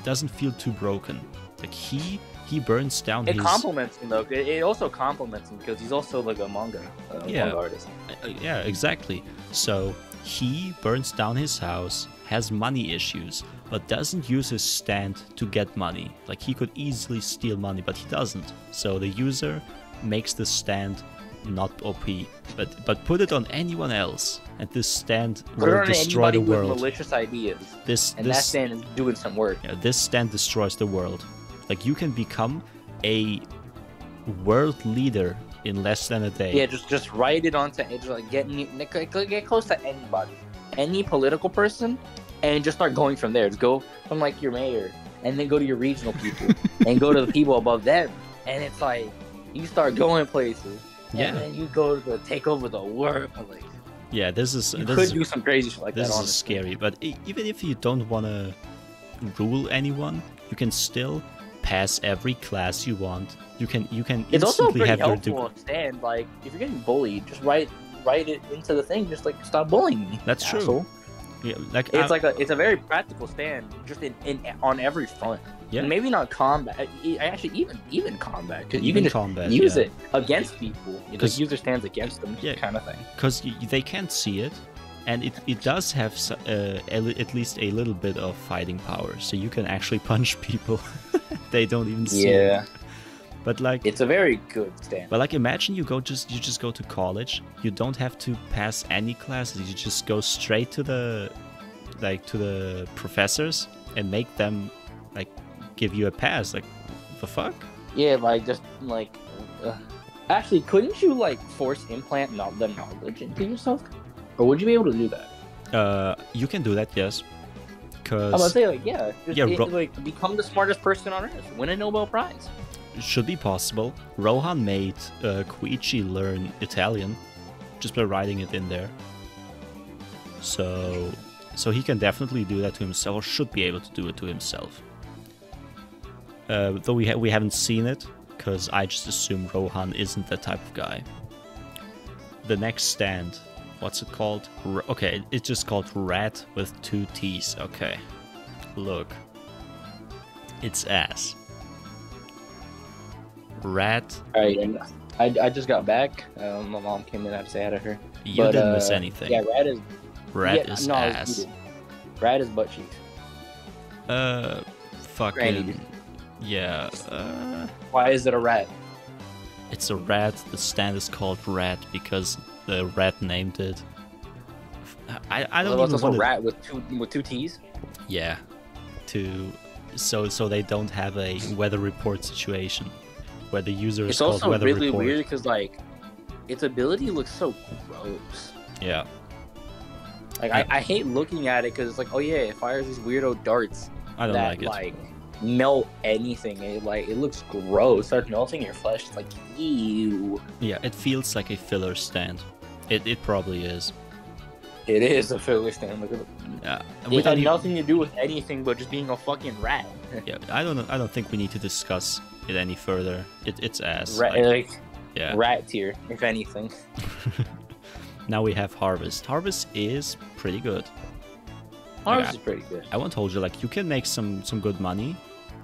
Speaker 1: doesn't feel too broken. Like, he burns down
Speaker 2: It compliments him, though. It also compliments him, because he's also, like, a manga artist.
Speaker 1: Yeah, exactly. So, he burns down his house, has money issues, but doesn't use his stand to get money. Like, he could easily steal money, but he doesn't. So the user makes the stand not OP, but put it on anyone else, and this stand will destroy the world.
Speaker 2: With malicious ideas. That stand is doing some work.
Speaker 1: Yeah, this stand destroys the world. Like, you can become a world leader in less than a day.
Speaker 2: Yeah, just write it onto get close to anybody, any political person, and just start going from there. Just go from like your mayor, and then go to your regional people, and go to the people above them, and it's like you start going places, and then you go to take over the world. Like,
Speaker 1: yeah,
Speaker 2: could do some crazy shit like that.
Speaker 1: This is scary, but even if you don't want to rule anyone, you can still pass every class you want. You can
Speaker 2: it's also a pretty
Speaker 1: have
Speaker 2: helpful stand. Like, if you're getting bullied, just write it into the thing. Just like, stop bullying me.
Speaker 1: That's
Speaker 2: asshole.
Speaker 1: True. Yeah, like
Speaker 2: it's a very practical stand, just in on every front.
Speaker 1: Yeah.
Speaker 2: And maybe not combat. Actually, even combat, because you can just use it against people. Use their stands against them, kind of thing.
Speaker 1: Because they can't see it, and it does have at least a little bit of fighting power, so you can actually punch people. They don't even see it.
Speaker 2: Yeah.
Speaker 1: But like,
Speaker 2: it's a very good stand.
Speaker 1: But like, imagine you just go to college. You don't have to pass any classes. You just go straight to the professors and make them like give you a pass. Like, the fuck?
Speaker 2: Yeah, like just like. Actually, couldn't you like force implant the knowledge into yourself, or would you be able to do that?
Speaker 1: You can do that, yes. Cause
Speaker 2: I was about to say like become the smartest person on earth, win a Nobel Prize.
Speaker 1: Should be possible. Rohan made Koichi learn Italian just by writing it in there. So he can definitely do that to himself, or should be able to do it to himself. Though we haven't seen it, because I just assume Rohan isn't that type of guy. The next stand, what's it called? Okay, it's just called Rat with 2 T's. Okay, look, it's ass. Rat.
Speaker 2: Alright, I just got back. My mom came in. I had to say hi to her.
Speaker 1: You didn't miss anything.
Speaker 2: Yeah, Rat is
Speaker 1: ass.
Speaker 2: Rat is butt cheeks.
Speaker 1: Fucking. Yeah.
Speaker 2: Why is it a rat?
Speaker 1: It's a rat. The stand is called Rat because the rat named it. I don't even want
Speaker 2: a rat with two T's.
Speaker 1: Yeah, so they don't have a weather report situation. where the user is
Speaker 2: It's
Speaker 1: called
Speaker 2: also
Speaker 1: weather
Speaker 2: really
Speaker 1: report.
Speaker 2: weird because like its ability looks so gross.
Speaker 1: Yeah.
Speaker 2: Like I hate looking at it because it's like, oh yeah, it fires these weirdo darts
Speaker 1: I don't
Speaker 2: that
Speaker 1: like it.
Speaker 2: Melt anything. It looks gross. It starts melting your flesh. It's like ew.
Speaker 1: Yeah, it feels like a filler stand. It probably is.
Speaker 2: It is a filler stand. Look at it.
Speaker 1: Yeah.
Speaker 2: It had nothing to do with anything but just being a fucking rat.
Speaker 1: Yeah, I don't think we need to discuss it any further. It's ass.
Speaker 2: Rat,
Speaker 1: yeah.
Speaker 2: Rat tier, if anything.
Speaker 1: Now we have Harvest. Harvest is pretty good.
Speaker 2: Harvest is pretty good.
Speaker 1: I won't hold you. Like you can make some good money,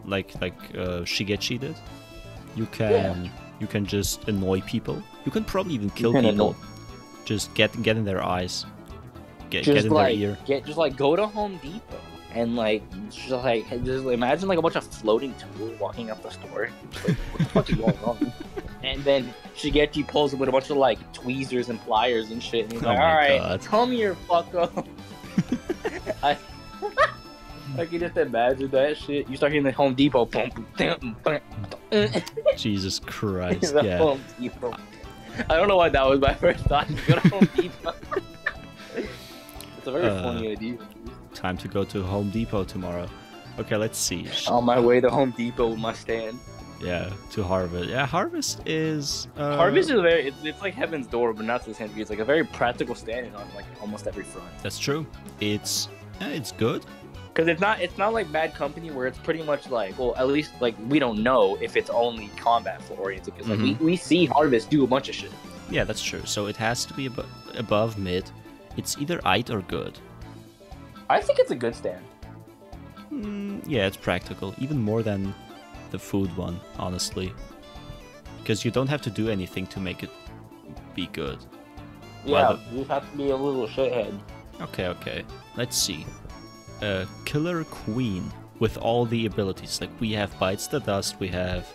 Speaker 1: like Shigechi did. You can just annoy people. You can probably even kill people. Just get in their eyes. Get in their ear.
Speaker 2: Just go to Home Depot and just imagine like a bunch of floating tools walking up the store. Just, like, what the fuck is going on? And then Shigechi pulls up with a bunch of like tweezers and pliers and shit. And he's like, "All right, come here, fucko." I can just imagine that shit. You start hearing the Home Depot.
Speaker 1: Jesus Christ! Yeah.
Speaker 2: Home Depot. I don't know why that was my first thought. Go to Home Depot. It's a very funny idea.
Speaker 1: Time to go to Home Depot tomorrow. Okay, let's see.
Speaker 2: On my way to Home Depot with my stand.
Speaker 1: Yeah, to Harvest. Yeah, Harvest is...
Speaker 2: Harvest is it's like Heaven's Door, but not to the same degree. It's like a very practical stand on like almost every front.
Speaker 1: That's true. It's good.
Speaker 2: Because it's not like Bad Company where it's pretty much like, well, at least like we don't know if it's only combat oriented. Because like we see Harvest do a bunch of shit.
Speaker 1: Yeah, that's true. So it has to be above mid. It's either eight or good.
Speaker 2: I think it's a good stand.
Speaker 1: Yeah, it's practical. Even more than the food one, honestly. Because you don't have to do anything to make it be good.
Speaker 2: Yeah, you just have to be a little shithead.
Speaker 1: Okay. Let's see. Killer Queen with all the abilities. Like we have Bites the Dust, we have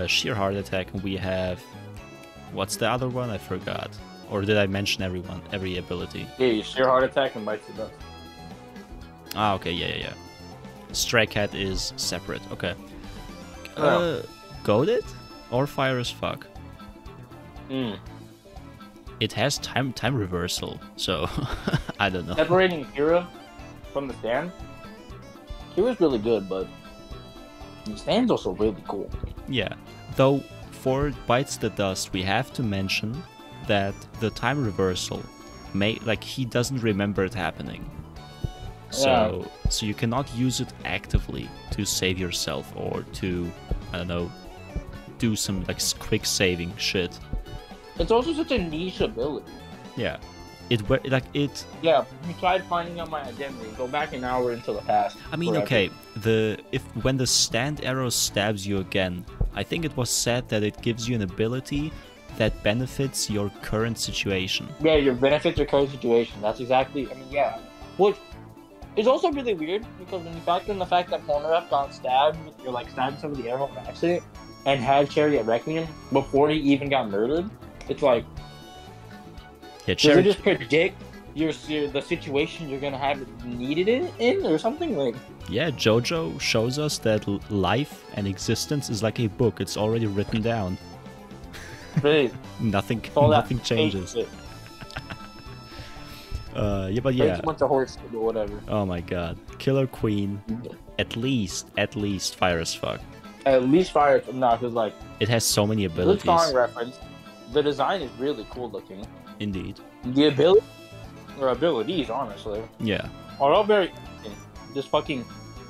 Speaker 1: Sheer Heart Attack, and we have... What's the other one? I forgot. Or did I mention every ability?
Speaker 2: Yeah, Sheer Heart Attack and Bites the Dust.
Speaker 1: Ah, okay, yeah. Stray Cat is separate. Okay. Goaded or Fire as Fuck? It has time reversal, so I don't know.
Speaker 2: Separating Kira from the stand. Kira's really good, but the stand's also really cool.
Speaker 1: Yeah, though for Bites the Dust, we have to mention that the time reversal he doesn't remember it happening. So you cannot use it actively to save yourself or to, I don't know, do some like quick saving shit.
Speaker 2: It's also such a niche ability.
Speaker 1: Yeah.
Speaker 2: Yeah, you tried finding out my identity. Go back an hour into the past.
Speaker 1: I mean,
Speaker 2: forever.
Speaker 1: okay, when the stand arrow stabs you again, I think it was said that it gives you an ability that benefits your current situation.
Speaker 2: Yeah, your benefits your current situation. That's exactly. I mean, yeah. Which is also really weird because when you factor in the fact that Polnareff got stabbed, you're like stabbed somebody arrow by accident, and had Chariot Requiem before he even got murdered. It's like, does it just predict the situation you're gonna have needed it in or something like?
Speaker 1: Yeah, Jojo shows us that life and existence is like a book. It's already written down.
Speaker 2: Really?
Speaker 1: nothing changes. Yeah, but yeah.
Speaker 2: A bunch of horse or whatever.
Speaker 1: Oh my god, Killer Queen. At least Fire as Fuck.
Speaker 2: At least Fire, because like
Speaker 1: it has so many abilities.
Speaker 2: Good song reference. The design is really cool looking.
Speaker 1: Indeed.
Speaker 2: The abilities, honestly.
Speaker 1: Yeah.
Speaker 2: Are all very interesting. This fucking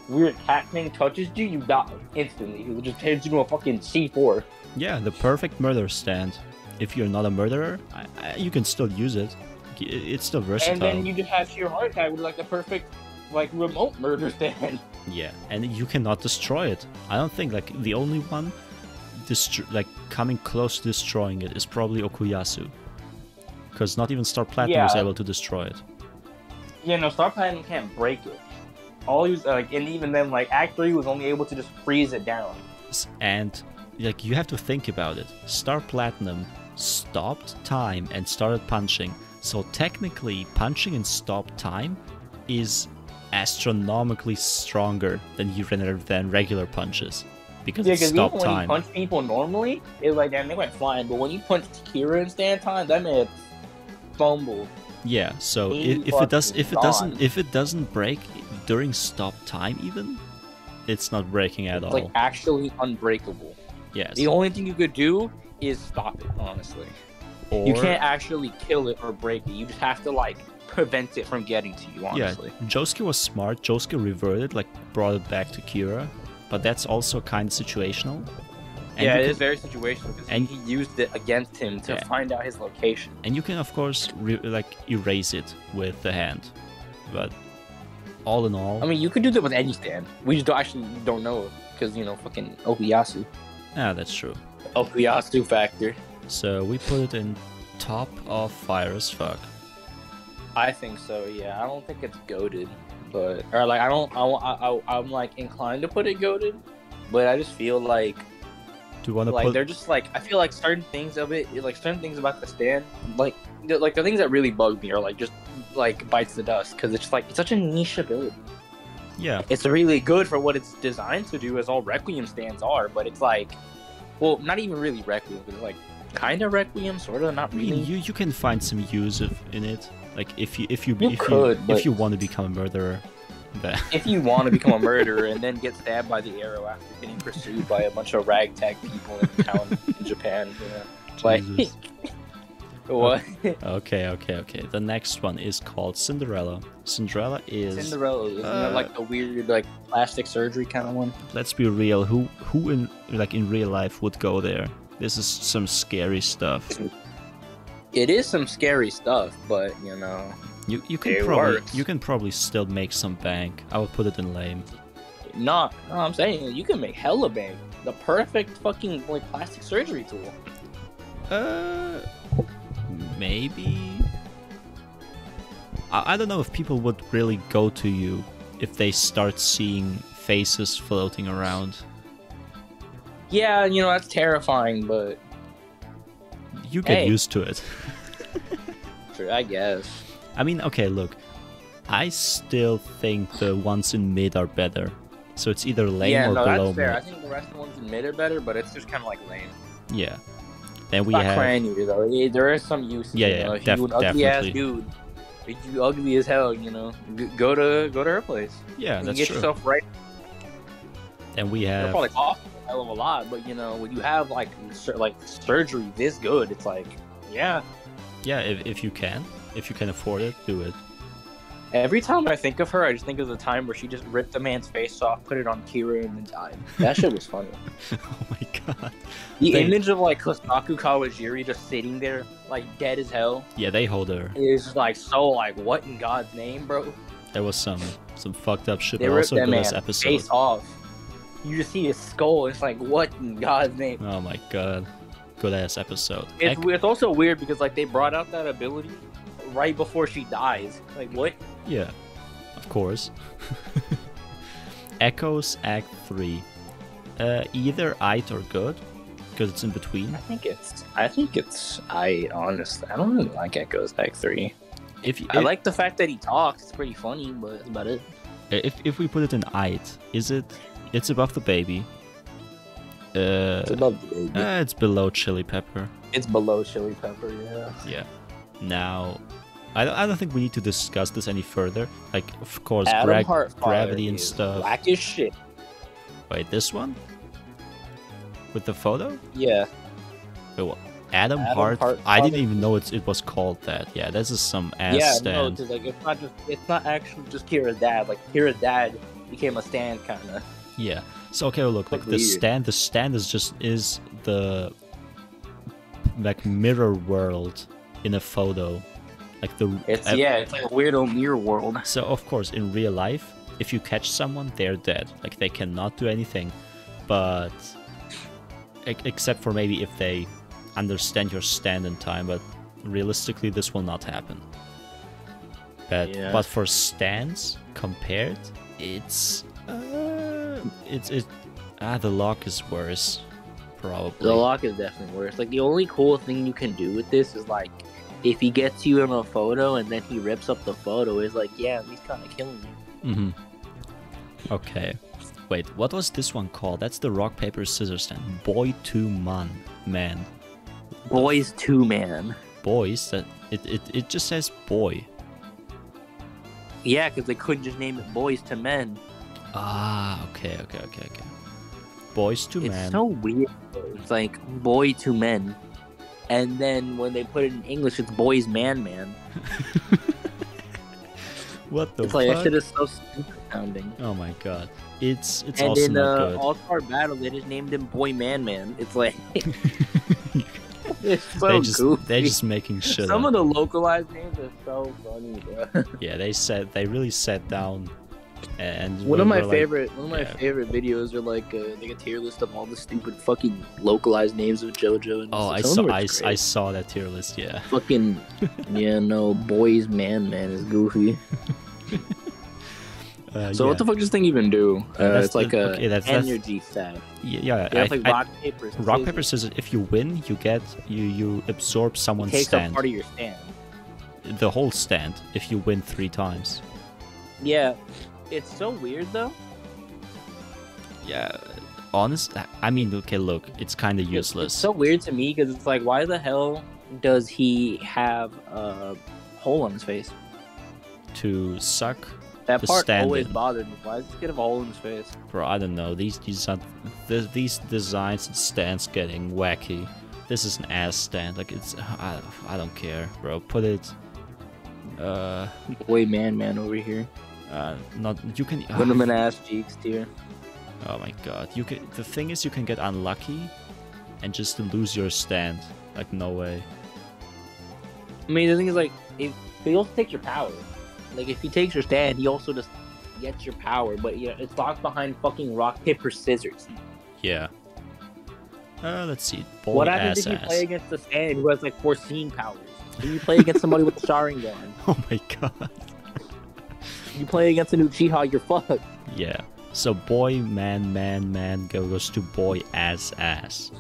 Speaker 2: weird cat thing touches you, you die instantly. It just turns into a fucking C4.
Speaker 1: Yeah, the perfect murder stand. If you're not a murderer, you can still use it. It's still versatile.
Speaker 2: And then you just have Sheer Heart Attack with like the perfect remote murder stand.
Speaker 1: Yeah, and you cannot destroy it. I don't think the only one coming close to destroying it is probably Okuyasu. Because not even Star Platinum was able to destroy it.
Speaker 2: Yeah, no, Star Platinum can't break it. And even then, Act 3 was only able to just freeze it down.
Speaker 1: And you have to think about it. Star Platinum stopped time and started punching. So technically, punching in stop time is astronomically stronger than regular punches. because
Speaker 2: Yeah,
Speaker 1: it's
Speaker 2: because
Speaker 1: stop
Speaker 2: even when you
Speaker 1: time.
Speaker 2: punch people normally, it's like, damn, they went flying. But when you punch Kira in stand time, that man fumbled.
Speaker 1: Yeah, so
Speaker 2: He
Speaker 1: if it doesn't break during stop time even, it's not breaking at
Speaker 2: It's
Speaker 1: all.
Speaker 2: like actually unbreakable.
Speaker 1: Yes.
Speaker 2: The only thing you could do is stop it, honestly.
Speaker 1: Or
Speaker 2: You can't actually kill it or break it. You just have to like prevent it from getting to you, honestly.
Speaker 1: yeah, Josuke was smart. Josuke reverted, like brought it back to Kira, but that's also kind of situational. And
Speaker 2: Yeah,
Speaker 1: you
Speaker 2: it
Speaker 1: can-
Speaker 2: is very situational because
Speaker 1: and-
Speaker 2: he used it against him to
Speaker 1: Yeah.
Speaker 2: find out his location.
Speaker 1: And you can of course like erase it with the hand, but all in all,
Speaker 2: I mean, you could do that with any stand. We just don't know because fucking Okuyasu.
Speaker 1: that's true.
Speaker 2: Okuyasu factor.
Speaker 1: So we put it in top of fire as fuck.
Speaker 2: I think so. Yeah, I don't think it's goated, but or like I'm like inclined to put it goated, but I just feel like
Speaker 1: Do you want to
Speaker 2: like
Speaker 1: put?
Speaker 2: they're just like I feel like certain things of it, like certain things about the stand, like the things that really bug me are like just like bites the dust because it's just like it's such a niche ability.
Speaker 1: Yeah,
Speaker 2: It's really good for what it's designed to do, as all Requiem stands are, but it's like, well, not even really Requiem, but it's like kind of Requiem, sort of, not
Speaker 1: I mean,
Speaker 2: really.
Speaker 1: you can find some use in it. Like if you
Speaker 2: but-
Speaker 1: want to become a murderer, then
Speaker 2: If you want to become a murderer and then get stabbed by the arrow after getting pursued by a bunch of ragtag people in a town in Japan, like
Speaker 1: Jesus.
Speaker 2: what?
Speaker 1: Okay. The next one is called Cinderella. Cinderella is.
Speaker 2: Cinderella, isn't that like the weird like plastic surgery kind of one?
Speaker 1: Let's be real. Who in real life would go there? This is some scary stuff.
Speaker 2: It is some scary stuff, but
Speaker 1: You can probably still make some bank. I would put it in lame.
Speaker 2: no, I'm saying you can make hella bank. The perfect fucking like plastic surgery tool.
Speaker 1: Maybe. I don't know if people would really go to you if they start seeing faces floating around.
Speaker 2: Yeah, that's terrifying, but
Speaker 1: You get
Speaker 2: Hey.
Speaker 1: used to it.
Speaker 2: sure, I guess.
Speaker 1: I mean, okay, look. I still think the ones in mid are better. So it's either lame
Speaker 2: Yeah,
Speaker 1: or
Speaker 2: no,
Speaker 1: below
Speaker 2: that's fair. I
Speaker 1: mid.
Speaker 2: think the rest of the ones in mid are better, but it's just kind of like lame.
Speaker 1: Yeah. Then we
Speaker 2: Not
Speaker 1: have.
Speaker 2: crying you though. There is some use.
Speaker 1: Yeah,
Speaker 2: If you an ugly ass
Speaker 1: definitely.
Speaker 2: dude, if you ugly as hell, go to her place.
Speaker 1: Yeah,
Speaker 2: You
Speaker 1: that's
Speaker 2: get
Speaker 1: true.
Speaker 2: yourself right.
Speaker 1: Then we
Speaker 2: It'll
Speaker 1: have.
Speaker 2: probably cost a hell of a lot, but when you have like surgery this good, it's like, yeah.
Speaker 1: Yeah, if you can afford it, do it.
Speaker 2: Every time I think of her, I just think of the time where she just ripped the man's face off, put it on Kira, and then died. That shit was funny.
Speaker 1: Oh my god.
Speaker 2: The
Speaker 1: They-
Speaker 2: image of like Kosaku Kawajiri just sitting there, like dead as hell,
Speaker 1: Yeah, they hold her.
Speaker 2: is just like so like, what in God's name, bro?
Speaker 1: There was some fucked up shit,
Speaker 2: They
Speaker 1: but
Speaker 2: ripped
Speaker 1: also
Speaker 2: that
Speaker 1: good
Speaker 2: man's
Speaker 1: as episode.
Speaker 2: face off. You just see his skull. It's like, what in God's name?
Speaker 1: Oh my god. Good ass episode.
Speaker 2: It's also weird because like they brought out that ability right before she dies. Like what?
Speaker 1: Yeah, of course. Echoes Act 3. Either Ait or good, because it's in between.
Speaker 2: I honestly, I don't really like Echoes Act 3. I
Speaker 1: If
Speaker 2: like the fact that he talks. It's pretty funny, but that's about it.
Speaker 1: if we put it in Ait, it's above the baby. It's below Chili Pepper.
Speaker 2: It's below Chili Pepper, yeah.
Speaker 1: Yeah. Now, I don't think we need to discuss this any further. Like, of course,
Speaker 2: Adam Heartfire
Speaker 1: gravity and
Speaker 2: is
Speaker 1: stuff.
Speaker 2: Black as shit.
Speaker 1: Wait, this one? With the photo?
Speaker 2: Yeah.
Speaker 1: Wait, what? Adam Hart. I didn't even know it was called that. Yeah, this is some ass
Speaker 2: Yeah, no,
Speaker 1: stand.
Speaker 2: because like it's not actually just Kira's dad. Like Kira's dad became a stand kind of.
Speaker 1: Yeah. So okay, look,
Speaker 2: Like
Speaker 1: the
Speaker 2: weird.
Speaker 1: stand is the like mirror world in a photo, like the.
Speaker 2: It's like a weirdo mirror world.
Speaker 1: So of course, in real life, if you catch someone, they're dead. Like they cannot do anything, but except for maybe if they understand your stand in time. But realistically, this will not happen. But for stands compared, it's the lock is worse, probably.
Speaker 2: The lock is definitely worse. Like the only cool thing you can do with this is like if he gets you in a photo and then he rips up the photo, it's like, yeah, he's kind of killing you.
Speaker 1: Mm-hmm. Okay. Wait, what was this one called? That's the rock, paper, scissors stand. Boy to man.
Speaker 2: Boys to man.
Speaker 1: Boys? It just says boy.
Speaker 2: Yeah, because they couldn't just name it boys to men.
Speaker 1: Ah, okay. Boys to man.
Speaker 2: It's so weird. It's like boy to men. And then when they put it in English, it's boys man.
Speaker 1: What the
Speaker 2: It's
Speaker 1: fuck?
Speaker 2: like, that shit is so stupid sounding.
Speaker 1: Oh my god. It's
Speaker 2: And
Speaker 1: also
Speaker 2: in
Speaker 1: not good.
Speaker 2: All-Star Battle, they just named him Boy Man. It's like... it's so goofy.
Speaker 1: They're just making shit
Speaker 2: Some
Speaker 1: up.
Speaker 2: of the localized names are so funny, bro.
Speaker 1: Yeah, they really sat down and
Speaker 2: One of my
Speaker 1: were
Speaker 2: favorite videos are like like a tier list of all the stupid fucking localized names of Jojo. And
Speaker 1: oh, I saw that tier list. Yeah.
Speaker 2: Fucking boys man is goofy. So what the fuck does this thing even do? It's like that's energy staff.
Speaker 1: Yeah.
Speaker 2: It's like rock paper scissors.
Speaker 1: Rock paper scissors. If you win, you absorb someone's
Speaker 2: Takes
Speaker 1: stand.
Speaker 2: up part of your stand.
Speaker 1: The whole stand. If you win 3 times.
Speaker 2: Yeah. It's so weird though.
Speaker 1: Yeah, I mean, okay, look, it's kind of useless.
Speaker 2: It's so weird to me because it's like, why the hell does he have a hole on his face?
Speaker 1: To suck
Speaker 2: that
Speaker 1: the
Speaker 2: part
Speaker 1: stand
Speaker 2: always
Speaker 1: in.
Speaker 2: bothered me. Why does this kid have a hole in his face?
Speaker 1: Bro, I don't know. These designs and stands getting wacky. This is an ass stand. Like I don't care, bro. Put it.
Speaker 2: Boy, man over here.
Speaker 1: Not you can.
Speaker 2: Put him in ass cheeks tier.
Speaker 1: Oh my god, you can. The thing is, you can get unlucky, and just lose your stand. Like no way.
Speaker 2: I mean, the thing is, like, if he also takes your power. Like, if he takes your stand, he also just gets your power. But yeah, it's locked behind fucking rock paper scissors.
Speaker 1: Yeah. Let's see. Boy,
Speaker 2: what happens if you play against a stand who has like foreseen powers? If you play against somebody with a Sharingan.
Speaker 1: Oh my god.
Speaker 2: You play against a new Uchiha, you're fucked.
Speaker 1: Yeah. So boy, man goes to boy, ass.
Speaker 2: Facts.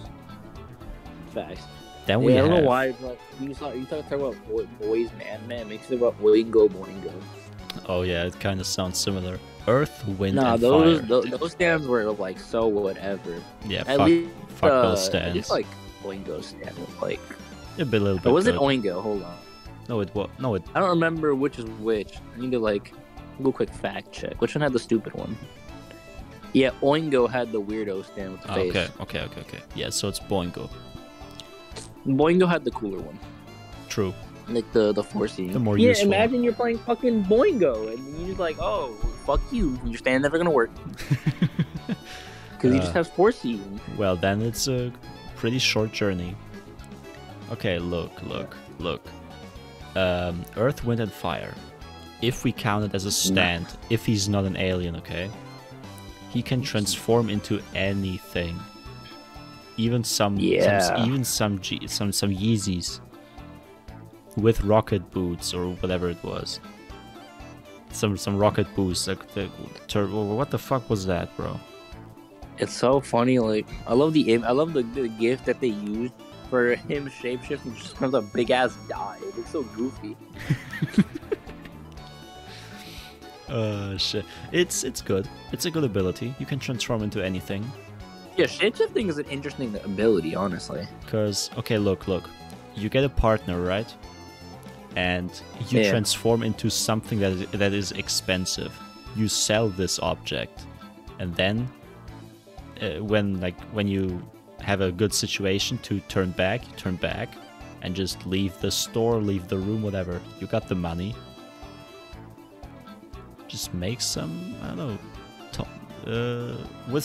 Speaker 1: Then we
Speaker 2: I
Speaker 1: have...
Speaker 2: don't know why, but you talk about boys, man. Makes it about boingo.
Speaker 1: Oh yeah, it kind of sounds similar. Earth, wind, and
Speaker 2: those
Speaker 1: fire.
Speaker 2: those stands were like so whatever.
Speaker 1: Yeah,
Speaker 2: at
Speaker 1: fuck,
Speaker 2: least,
Speaker 1: fuck those stands.
Speaker 2: At least like boingo stand was like...
Speaker 1: A little bit.
Speaker 2: Was it Oingo? Hold on.
Speaker 1: No, it was. No, it...
Speaker 2: I don't remember which is which. I need to like go quick fact check. Which one had the stupid one? Yeah, Oingo had the weirdo stand with the face.
Speaker 1: Okay. Yeah, so it's Boingo.
Speaker 2: Boingo had the cooler one.
Speaker 1: True.
Speaker 2: Like the foreseen.
Speaker 1: The more useful.
Speaker 2: Imagine you're playing fucking Boingo and you're just like, oh, fuck you. Your stand never gonna work. Because he just has foreseen.
Speaker 1: Well, then it's a pretty short journey. Okay, look. Earth, wind, and fire. If we count it as a stand, if he's not an alien, okay? He can transform into anything. Even some Yeezys with rocket boots or whatever it was. Some rocket boots, like the turbo. What the fuck was that, bro?
Speaker 2: It's so funny. Like I love the gift that they used for him shapeshifting. Just becomes a big ass die. It looks so goofy.
Speaker 1: Shit. It's good. It's a good ability. You can transform into anything.
Speaker 2: Yeah, shapeshifting is an interesting ability, honestly.
Speaker 1: Because, okay, look. You get a partner, right? And you transform into something that is expensive. You sell this object. And then, when you have a good situation to turn back, you turn back. And just leave the store, leave the room, whatever. You got the money. Just make some, I don't know, with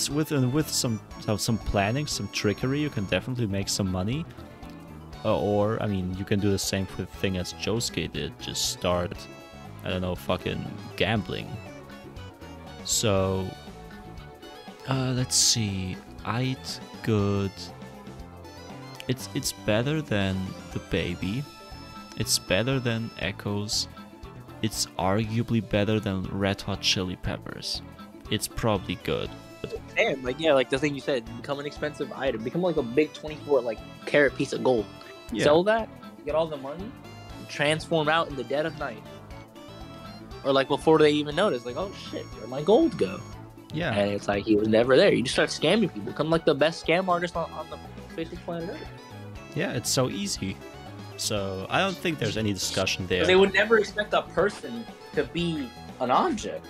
Speaker 1: some planning, some trickery, you can definitely make some money. Or I mean, you can do the same thing as Josuke did. Just start, I don't know, fucking gambling. So, let's see. I'd good. It's better than the baby. It's better than Echoes. It's arguably better than Red Hot Chili Peppers. It's probably good.
Speaker 2: Damn, like the thing you said, become an expensive item, become like a big 24 carat piece of gold.
Speaker 1: Yeah.
Speaker 2: Sell that, get all the money, and transform out in the dead of night, or before they even notice. Like, oh shit, where'd my gold go?
Speaker 1: Yeah.
Speaker 2: And it's like he was never there. You just start scamming people. Become like the best scam artist on the face of planet Earth.
Speaker 1: Yeah, it's so easy. So I don't think there's any discussion there.
Speaker 2: They would never expect a person to be an object.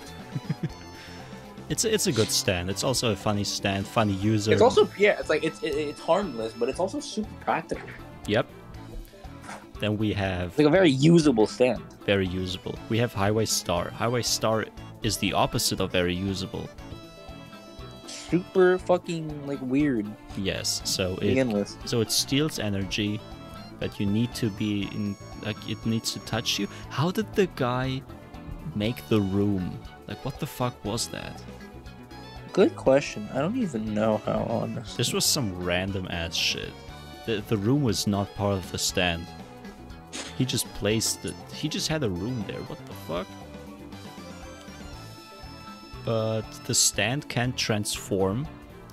Speaker 1: It's a good stand. It's also a funny stand, funny user.
Speaker 2: It's also it's like it's harmless, but it's also super practical.
Speaker 1: Yep. Then we have
Speaker 2: It's like a very usable stand.
Speaker 1: very usable. We have Highway Star. Highway Star is the opposite of very usable.
Speaker 2: Super fucking like weird.
Speaker 1: Yes. So
Speaker 2: Begin with.
Speaker 1: it steals energy, but you need to be in, like, it needs to touch you. How did the guy make the room? Like, what the fuck was that?
Speaker 2: Good question. I don't even know how, honestly.
Speaker 1: This was some random ass shit. The room was not part of the stand. He just placed it. He just had a room there. What the fuck? But the stand can transform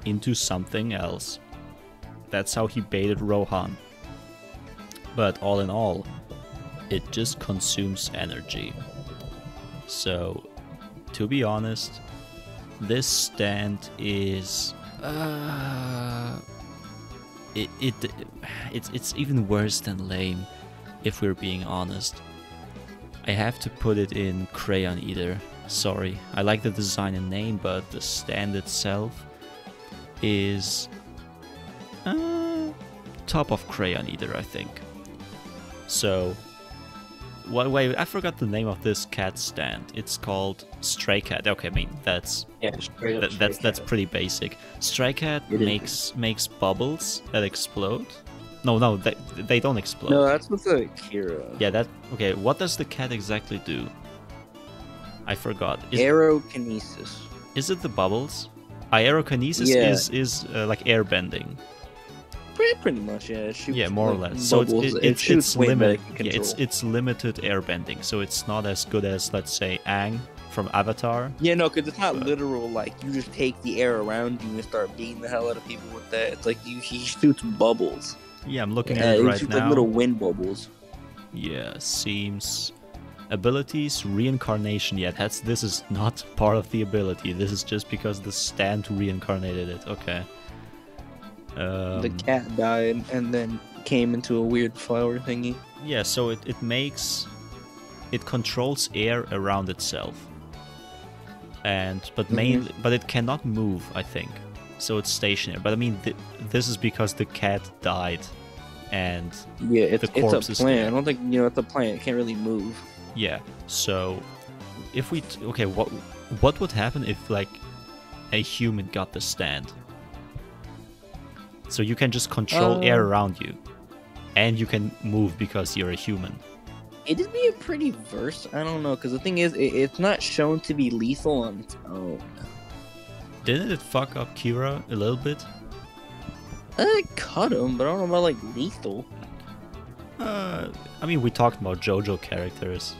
Speaker 1: into something else. That's how he baited Rohan. But all in all, it just consumes energy. So, to be honest, this stand is it's even worse than lame, if we're being honest. I have to put it in Crayon Eater. Sorry, I like the design and name, but the stand itself is top of Crayon Eater, I think. So, wait, I forgot the name of this cat stand. It's called Stray Cat. Okay, I mean that's that's pretty basic. Stray Cat makes bubbles that explode. No, they don't explode.
Speaker 2: No, that's with the Kira.
Speaker 1: Yeah, okay. What does the cat exactly do? I forgot.
Speaker 2: Aerokinesis.
Speaker 1: Is it the bubbles? Aerokinesis is like airbending.
Speaker 2: Pretty much, yeah. It shoots,
Speaker 1: yeah, more or less. So it's limited. Yeah, it's limited airbending. So it's not as good as, let's say, Aang from Avatar.
Speaker 2: Yeah, no, because it's not literal. Like you just take the air around you and start beating the hell out of people with that. It's like he shoots bubbles.
Speaker 1: Yeah, I'm looking at it right now.
Speaker 2: Like little wind bubbles.
Speaker 1: Yeah, seems. Abilities, reincarnation. Yeah, this is not part of the ability. This is just because the stand reincarnated it. Okay.
Speaker 2: The cat died and then came into a weird flower thingy.
Speaker 1: Yeah, so it controls air around itself. But it cannot move, I think. So it's stationary. But I mean, this is because the cat died, and
Speaker 2: the corpse
Speaker 1: is
Speaker 2: a plant.
Speaker 1: there.
Speaker 2: I don't think it's a plant. It can't really move.
Speaker 1: Yeah. So if we what would happen if like a human got the stand? So you can just control air around you, and you can move because you're a human.
Speaker 2: It'd be a pretty verse. I don't know, because the thing is, it's not shown to be lethal on its own.
Speaker 1: Didn't it fuck up Kira a little bit?
Speaker 2: It cut him, but I don't know about like lethal.
Speaker 1: I mean, we talked about Jojo characters.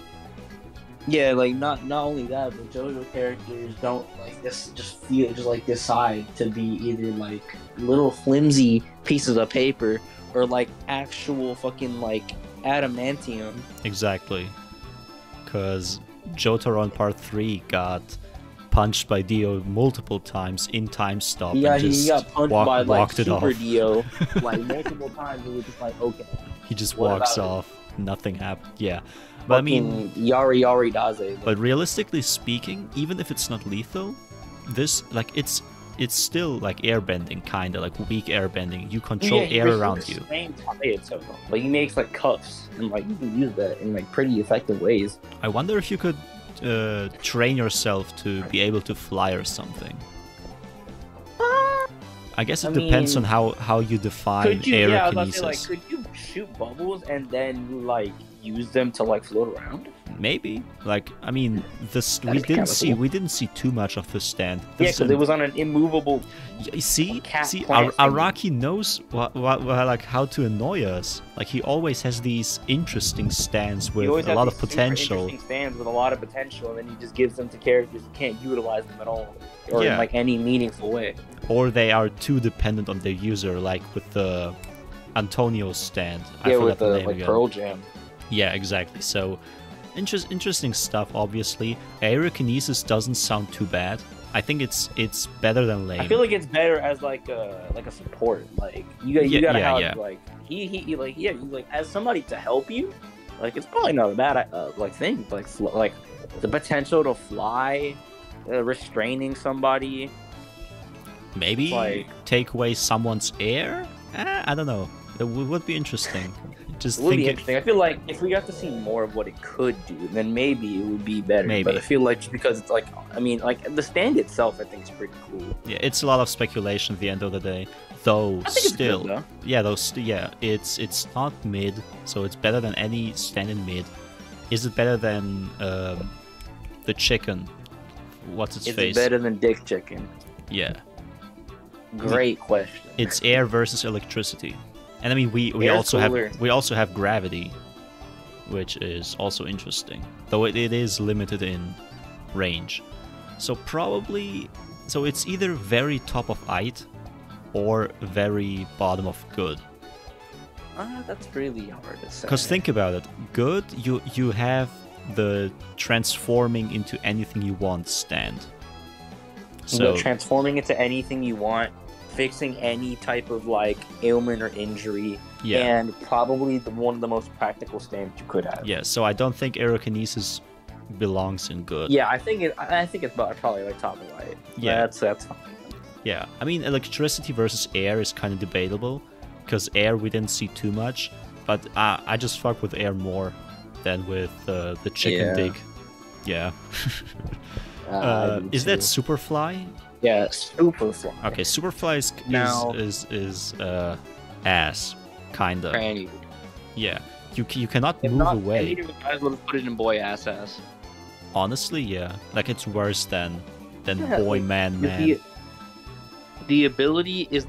Speaker 2: Yeah, like not only that, but Jojo characters don't like this. Just decide to be either like little flimsy pieces of paper or like actual fucking like adamantium.
Speaker 1: Exactly, because Jotaro in Part 3 got punched by Dio multiple times in time stop.
Speaker 2: Yeah,
Speaker 1: and just
Speaker 2: he got punched by like
Speaker 1: walked it
Speaker 2: Super
Speaker 1: off.
Speaker 2: Dio like multiple times. And he was just like, okay.
Speaker 1: He just walks off. Nothing happened. Yeah. But I mean,
Speaker 2: Yari Daze.
Speaker 1: But realistically speaking, even if it's not lethal, this like it's still like airbending, kind of like weak airbending. You control air around you.
Speaker 2: But he makes like cuffs, and like you can use that in like pretty effective ways.
Speaker 1: I wonder if you could train yourself to be able to fly or something. I guess it depends on how you define aerokinesis.
Speaker 2: Yeah, I was about to say, like, could you shoot bubbles and then like use them to like float around?
Speaker 1: Maybe. Like, I mean, we didn't see too much of the stand.
Speaker 2: Yeah, because it was on an immovable.
Speaker 1: See, Araki knows like how to annoy us. Like, he always has these interesting stands with a lot of potential.
Speaker 2: Interesting stands with a lot of potential, and then he just gives them to characters who can't utilize them at all, or in like any meaningful way.
Speaker 1: Or they are too dependent on their user, like with the Antonio stand.
Speaker 2: Yeah, with the like Pearl Jam.
Speaker 1: Yeah, exactly. So Interesting stuff, obviously. Aerokinesis doesn't sound too bad. I think it's better than lame.
Speaker 2: I feel like it's better as like a support. Like you gotta have like he like you like as somebody to help you. Like it's probably not a bad like thing. Like the potential to fly, restraining somebody.
Speaker 1: Maybe
Speaker 2: like,
Speaker 1: take away someone's air. I don't know. It would be interesting. Just
Speaker 2: it would be interesting. I feel like if we got to see more of what it could do, then maybe it would be better.
Speaker 1: Maybe.
Speaker 2: But I feel like just because it's like, I mean, like the stand itself, I think is pretty cool.
Speaker 1: Yeah, it's a lot of speculation at the end of the day. Though still,
Speaker 2: good, though.
Speaker 1: Yeah, it's not mid, so it's better than any stand in mid. Is it better than the chicken? What's its face?
Speaker 2: Is it better than Dick Chicken?
Speaker 1: Yeah.
Speaker 2: Great question.
Speaker 1: It's air versus electricity. And I mean, we also have gravity, which is also interesting, though it is limited in range. So it's either very top of height or very bottom of good.
Speaker 2: That's really hard to say.
Speaker 1: Because think about it, good, you have the transforming into anything you want stand. So
Speaker 2: transforming into anything you want. Fixing any type of like ailment or injury, and probably one of the most practical stands you could have.
Speaker 1: Yeah, so I don't think Aerokinesis belongs in good.
Speaker 2: Yeah, I think it's probably like top of light.
Speaker 1: Yeah,
Speaker 2: that's fine.
Speaker 1: Yeah, I mean electricity versus air is kind of debatable, because air we didn't see too much, but I just fuck with air more than with the chicken dig. Yeah. Is that Superfly?
Speaker 2: Yeah, Superfly.
Speaker 1: Okay, Superfly is ass, kinda.
Speaker 2: Tranny.
Speaker 1: Yeah, you cannot move away.
Speaker 2: The guys would have put it in boy ass.
Speaker 1: Honestly, yeah, like it's worse than boy man.
Speaker 2: The ability is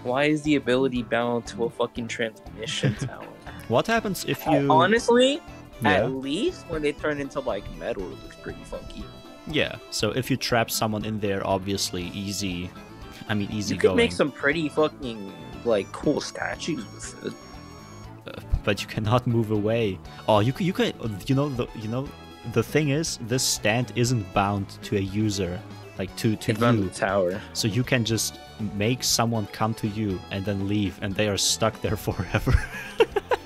Speaker 2: why is the ability bound to a fucking transmission tower?
Speaker 1: What happens if you
Speaker 2: honestly? Yeah. At least when they turn into like metal, it looks pretty funky.
Speaker 1: Yeah, so if you trap someone in there, obviously easy going. You
Speaker 2: could make some pretty fucking like cool statues with it.
Speaker 1: But you cannot move away. Oh, you can. The thing is, this stand isn't bound to a user, like to you.
Speaker 2: Bound to the tower.
Speaker 1: So you can just make someone come to you and then leave, and they are stuck there forever.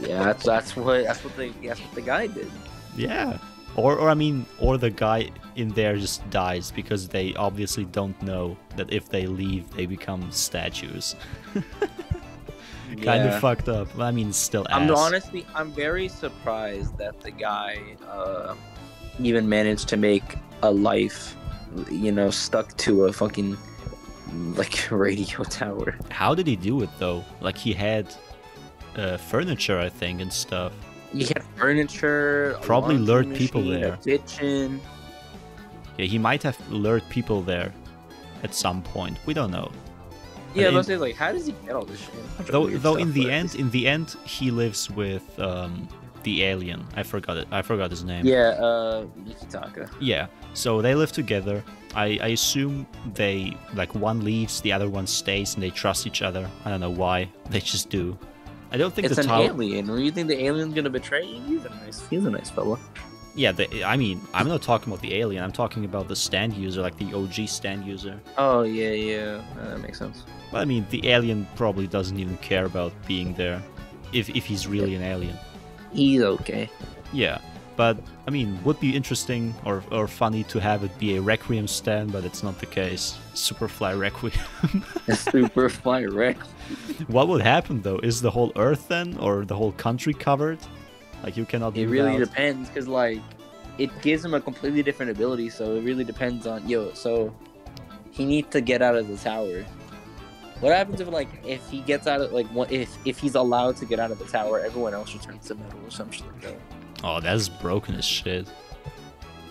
Speaker 2: Yeah, that's what the guy did.
Speaker 1: Yeah. Or the guy in there just dies because they obviously don't know that if they leave, they become statues. Kind of fucked up. I mean, it's still ass.
Speaker 2: I'm very surprised that the guy even managed to make a life, stuck to a fucking like radio tower.
Speaker 1: How did he do it though? Like he had furniture, I think, and stuff.
Speaker 2: He had furniture.
Speaker 1: Probably lured people there.
Speaker 2: A kitchen.
Speaker 1: Yeah, he might have lured people there at some point. We don't know.
Speaker 2: Yeah, let's say like, how does he get all this shit?
Speaker 1: Though in the end, he lives with the alien. I forgot his name.
Speaker 2: Yeah, Yukitaka.
Speaker 1: Yeah, so they live together. I assume they like one leaves, the other one stays, and they trust each other. I don't know why. They just do. I don't think
Speaker 2: it's an alien. Where you think the alien's gonna betray you? He's a nice fella.
Speaker 1: Yeah, I'm not talking about the alien. I'm talking about the stand user, like the OG stand user.
Speaker 2: Oh yeah, that makes sense.
Speaker 1: But I mean, the alien probably doesn't even care about being there, if he's really an alien.
Speaker 2: He's okay.
Speaker 1: Yeah, but I mean, would be interesting or funny to have it be a Requiem stand, but it's not the case. Superfly Requiem.
Speaker 2: Superfly Requiem.
Speaker 1: What would happen though? Is the whole Earth then, or the whole country covered? Like you cannot.
Speaker 2: It really depends, because like it gives him a completely different ability. So it really depends on So he needs to get out of the tower. What happens if he gets out of if he's allowed to get out of the tower, everyone else returns to metal or something like that?
Speaker 1: Oh, that's broken as shit.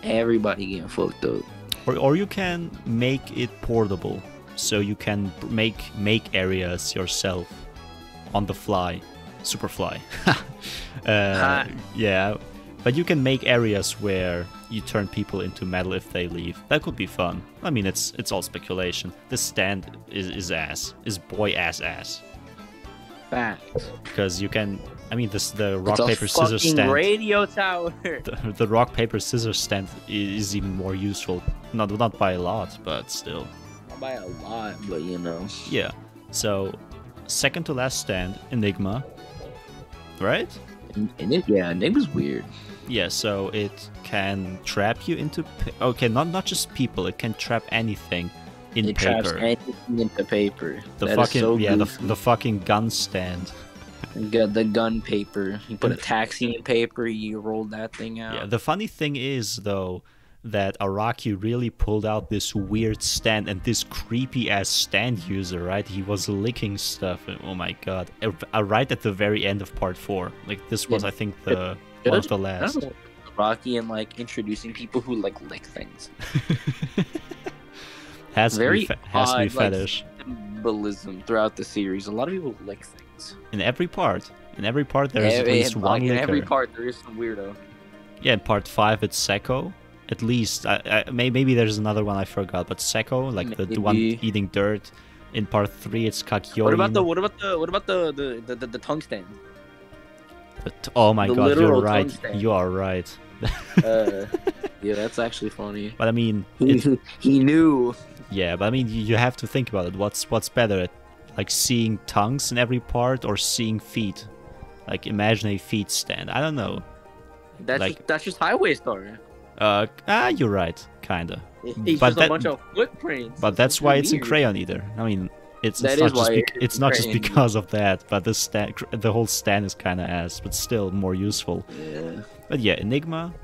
Speaker 2: Everybody getting fucked up.
Speaker 1: Or you can make it portable, so you can make areas yourself on the fly. Superfly. Yeah, but you can make areas where you turn people into metal if they leave. That could be fun. I mean, it's all speculation. This stand is boy ass.
Speaker 2: Facts.
Speaker 1: because you can. I mean, the rock
Speaker 2: It's a
Speaker 1: paper scissors
Speaker 2: fucking
Speaker 1: stand.
Speaker 2: radio tower.
Speaker 1: The rock paper scissors stand is even more useful. Not by a lot, but still.
Speaker 2: Not by a lot, but you know.
Speaker 1: Yeah. So, second to last stand, Enigma. Right?
Speaker 2: Yeah, Enigma's weird.
Speaker 1: Yeah. So it can trap you into. Okay, not just people. It can trap anything in
Speaker 2: It
Speaker 1: paper.
Speaker 2: traps anything into paper.
Speaker 1: The
Speaker 2: That is
Speaker 1: fucking
Speaker 2: so
Speaker 1: the
Speaker 2: goofy.
Speaker 1: fucking gun stand.
Speaker 2: You got the gun paper. You put a taxi in paper. You roll that thing out.
Speaker 1: Yeah. The funny thing is though that Araki really pulled out this weird stand and this creepy ass stand user, right? He was licking stuff. And, oh my god! Right at the very end of part 4. Like this was, I think, the one of the last.
Speaker 2: Rocky and like introducing people who like lick things.
Speaker 1: Has to
Speaker 2: Very
Speaker 1: be has to be
Speaker 2: odd,
Speaker 1: fetish.
Speaker 2: like, symbolism throughout the series. A lot of people lick things.
Speaker 1: In every part. In every part, there is at least one
Speaker 2: like, in
Speaker 1: licker.
Speaker 2: every part, there is some weirdo.
Speaker 1: Yeah, in part 5, it's Seko. At least, maybe there's another one I forgot, but Seko, like the one
Speaker 2: Maybe.
Speaker 1: eating dirt. In part 3, it's Kakyoin.
Speaker 2: What about the tongue stand?
Speaker 1: Oh my
Speaker 2: the
Speaker 1: god, you're
Speaker 2: literal
Speaker 1: right.
Speaker 2: tongue stand?
Speaker 1: You are right.
Speaker 2: Yeah, that's actually funny.
Speaker 1: But I mean,
Speaker 2: He knew.
Speaker 1: yeah, but I mean, you have to think about it. What's better, like seeing tongues in every part or seeing feet? Like imagine a feet stand. I don't know.
Speaker 2: That's just Highway Star.
Speaker 1: You're right, kinda.
Speaker 2: It's
Speaker 1: But
Speaker 2: just
Speaker 1: that-
Speaker 2: a bunch of footprints.
Speaker 1: But that's why it's in
Speaker 2: weird.
Speaker 1: Crayon Eater. I mean, it's
Speaker 2: That
Speaker 1: not
Speaker 2: is
Speaker 1: just
Speaker 2: why
Speaker 1: it's not just
Speaker 2: Crayon Eater.
Speaker 1: because of that, but the whole stand is kind of ass, but still more useful.
Speaker 2: Yeah.
Speaker 1: But yeah, Enigma,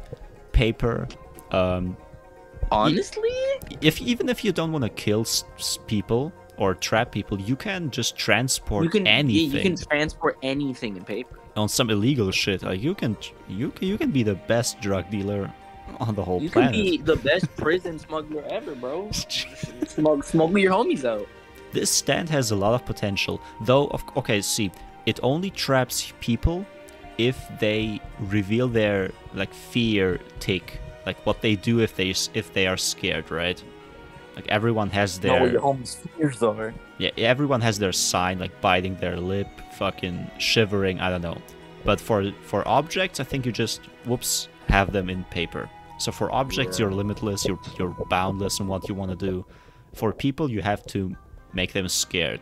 Speaker 1: paper.
Speaker 2: Honestly,
Speaker 1: Even if you don't want to kill people or trap people, you can just transport
Speaker 2: you can
Speaker 1: anything
Speaker 2: you can transport anything in paper.
Speaker 1: on some illegal shit. Like you can be the best drug dealer on the whole
Speaker 2: You can
Speaker 1: planet.
Speaker 2: be the best prison smuggler ever, bro. Smuggle your homies out.
Speaker 1: This stand has a lot of potential, though. Okay, see, it only traps people if they reveal their like fear tick, like what they do if they are scared, right? Like everyone has
Speaker 2: Know what
Speaker 1: their
Speaker 2: your homies' fears are.
Speaker 1: yeah, everyone has their sign, like biting their lip, fucking shivering. I don't know, but for objects, I think you just have them in paper. So for objects, you're limitless, you're boundless in what you want to do. For people, you have to make them scared.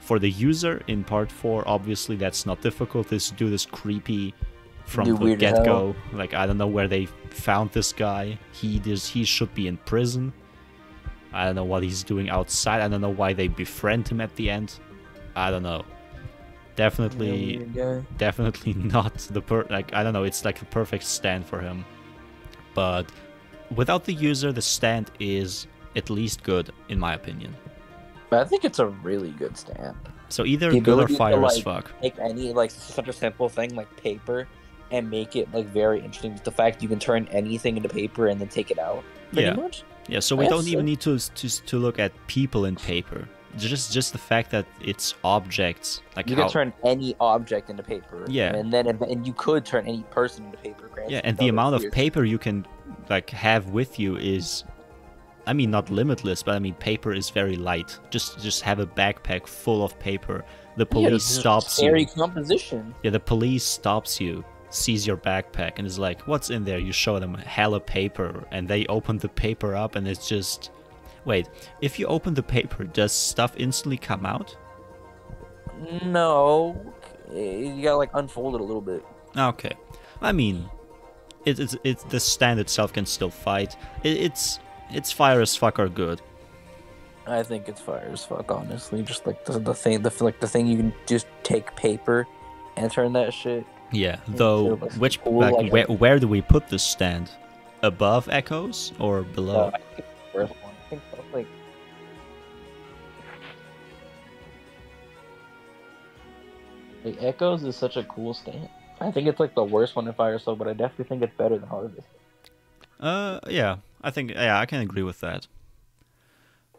Speaker 1: For the user in part 4, obviously that's not difficult. This dude is creepy from
Speaker 2: Dude,
Speaker 1: the
Speaker 2: weird as hell.
Speaker 1: get-go. Like I don't know where they found this guy. He should be in prison. I don't know what he's doing outside. I don't know why they befriend him at the end. I don't know. Definitely not the like I don't know. It's like a perfect stand for him. But without the user, the stand is at least good, in my opinion.
Speaker 2: But I think it's a really good stamp.
Speaker 1: So either
Speaker 2: The
Speaker 1: good or
Speaker 2: ability to,
Speaker 1: fire as
Speaker 2: like,
Speaker 1: fuck.
Speaker 2: Make any like such a simple thing like paper, and make it like very interesting. The fact you can turn anything into paper and then take it out. Pretty
Speaker 1: Yeah.
Speaker 2: much.
Speaker 1: Yeah, so we
Speaker 2: That's
Speaker 1: don't even
Speaker 2: sick.
Speaker 1: need to look at people in paper. Just the fact that it's objects, like
Speaker 2: You
Speaker 1: how
Speaker 2: can turn any object into paper.
Speaker 1: Yeah.
Speaker 2: And you could turn any person into paper. granted,
Speaker 1: yeah, and
Speaker 2: though
Speaker 1: the
Speaker 2: it's
Speaker 1: amount of
Speaker 2: weird.
Speaker 1: paper you can like have with you is, I mean, not limitless, but I mean paper is very light. Just have a backpack full of paper. The
Speaker 2: Yeah,
Speaker 1: police
Speaker 2: this is
Speaker 1: stops
Speaker 2: scary
Speaker 1: you.
Speaker 2: composition.
Speaker 1: Yeah, the police stops you, sees your backpack, and is like, "What's in there?" You show them hella paper, and they open the paper up, and it's just. Wait, if you open the paper, does stuff instantly come out?
Speaker 2: No, you gotta like unfold it a little bit.
Speaker 1: Okay, I mean, it's the stand itself can still fight. It's fire as fuck or good.
Speaker 2: I think it's fire as fuck, honestly. Just like the thing you can just take paper and turn that shit.
Speaker 1: Yeah,
Speaker 2: Yeah,
Speaker 1: though,
Speaker 2: so it's
Speaker 1: which
Speaker 2: cool,
Speaker 1: like,
Speaker 2: like-
Speaker 1: where do we put this stand? Above Echoes or below?
Speaker 2: I think the first one. I think so, like. Like Echoes is such a cool stand. I think it's like the worst one in Fire Soul, but I definitely think it's better than Harvest.
Speaker 1: Yeah, I think I can agree with that.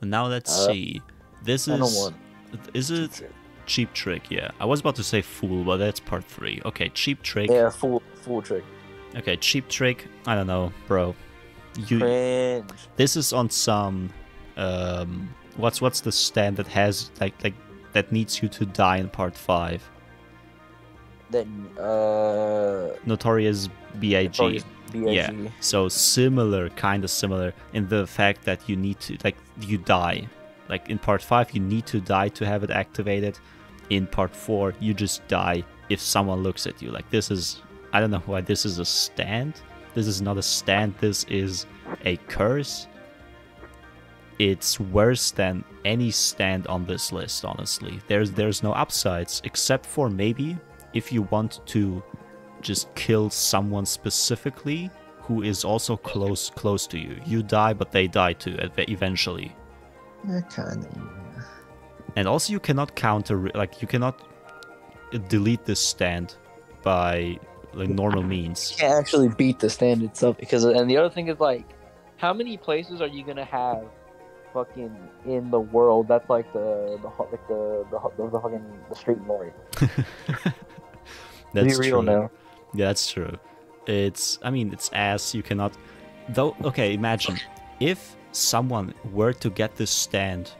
Speaker 1: Now let's see. This
Speaker 2: I don't
Speaker 1: is
Speaker 2: want
Speaker 1: is it Cheap Trick? Yeah, I was about to say Fool, but that's part 3. Okay, Cheap Trick.
Speaker 2: Yeah, full trick.
Speaker 1: Okay, Cheap Trick. I don't know, bro.
Speaker 2: Cringe.
Speaker 1: This is on some what's the stand that has like that needs you to die in part 5?
Speaker 2: Then
Speaker 1: Notorious B.I.G.
Speaker 2: Notorious B.I.G.
Speaker 1: Yeah, so similar, kind of similar in the fact that you need to, like, you die. Like in part 5, you need to die to have it activated. In part 4, you just die if someone looks at you. Like, this is, I don't know why this is a stand. This is not a stand, this is a curse. It's worse than any stand on this list, honestly. There's no upsides, except for maybe if you want to just kill someone specifically who is also close to you. You die, but they die too eventually.
Speaker 3: Kind of.
Speaker 1: And also you cannot counter, like, you cannot delete this stand by like normal means.
Speaker 2: You can't actually beat the stand itself because, and the other thing is, like, how many places are you gonna have fucking in the world that's like the fucking the street noise?
Speaker 1: That's
Speaker 2: Be real
Speaker 1: true.
Speaker 2: now.
Speaker 1: Yeah, that's true. It's, I mean, it's ass. You cannot, though. Okay, imagine if someone were to get this stand,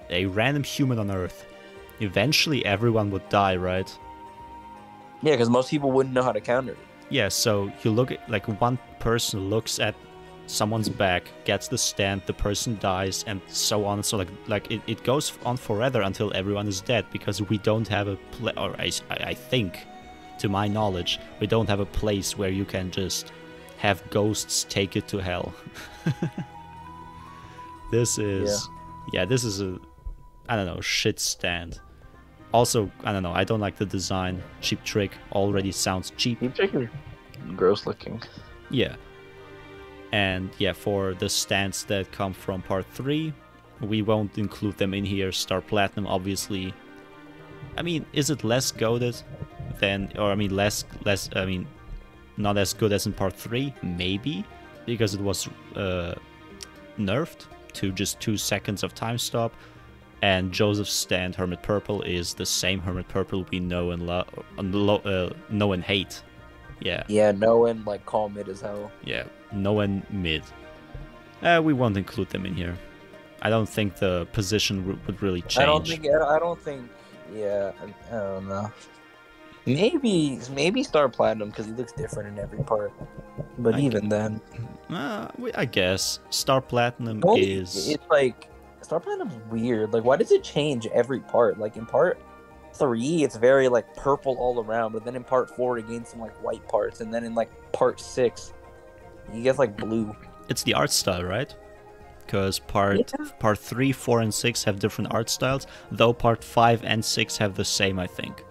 Speaker 1: a random human on Earth, eventually everyone would die, right?
Speaker 2: Yeah, because most people wouldn't know how to counter it.
Speaker 1: Yeah, so you look at, like, one person looks at someone's back, gets the stand, the person dies, and so on. So like it goes on forever until everyone is dead, because we don't have a or I think, to my knowledge, we don't have a place where you can just have ghosts take it to hell. This is, yeah, this is a, I don't know, shit stand. Also, I don't know, I don't like the design. Cheap Trick already sounds cheap.
Speaker 2: Cheap Trick is gross looking.
Speaker 1: Yeah. And yeah, for the stands that come from part 3, we won't include them in here. Star Platinum, obviously. I mean, is it less goated than, or I mean, I mean, not as good as in part 3? Maybe, because it was nerfed to just 2 seconds of time stop. And Joseph's stand, Hermit Purple, is the same Hermit Purple we know and know and hate. Yeah.
Speaker 2: Yeah, no and like call mid as hell.
Speaker 1: Yeah, no and mid. We won't include them in here. I don't think the position would really change.
Speaker 2: I don't think. Yeah, I don't know. Maybe Star Platinum because he looks different in every part. But even then,
Speaker 1: I guess Star Platinum is.
Speaker 2: It's like Star Platinum's weird. Like, why does it change every part? Like in part 3, it's very like purple all around, but then in part 4, it gains some like white parts, and then in like part 6, you get like blue.
Speaker 1: It's the art style, right? Because part 3, 4, and 6 have different art styles, though part 5 and 6 have the same, I think.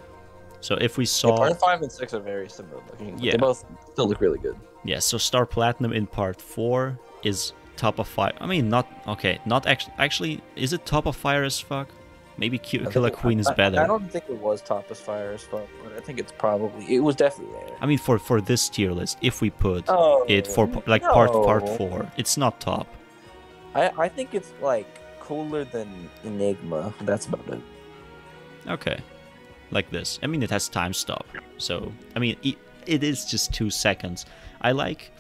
Speaker 1: So if we saw...
Speaker 2: Yeah, part 5 and 6 are very similar looking.
Speaker 1: Yeah.
Speaker 2: They both still look really good.
Speaker 1: Yeah, so Star Platinum in part 4 is top of fire. I mean, not... Okay, not actually... Actually, is it top of fire as fuck? Maybe Killer Queen is better.
Speaker 2: I don't think it was top as fire as fuck, but I think it's probably... It was definitely there.
Speaker 1: I mean, for this tier list, if we put it for, like,
Speaker 2: no.
Speaker 1: part 4, it's not top.
Speaker 2: I think it's, like, cooler than Enigma. That's about it.
Speaker 1: Okay. Like this. I mean, it has time stop. So, I mean, it is just 2 seconds. I like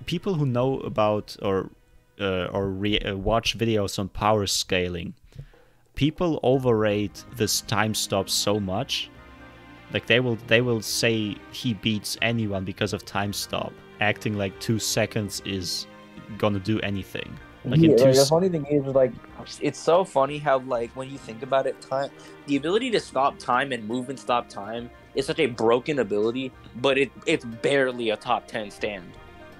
Speaker 1: people who know about or watch videos on power scaling. People overrate this time stop so much. Like they will say he beats anyone because of time stop, acting like 2 seconds is gonna do anything. Like
Speaker 2: yeah,
Speaker 1: in
Speaker 2: the funny thing is, like, it's so funny how, like, when you think about it, the ability to stop time and move and stop time is such a broken ability, but it's barely a top 10 stand.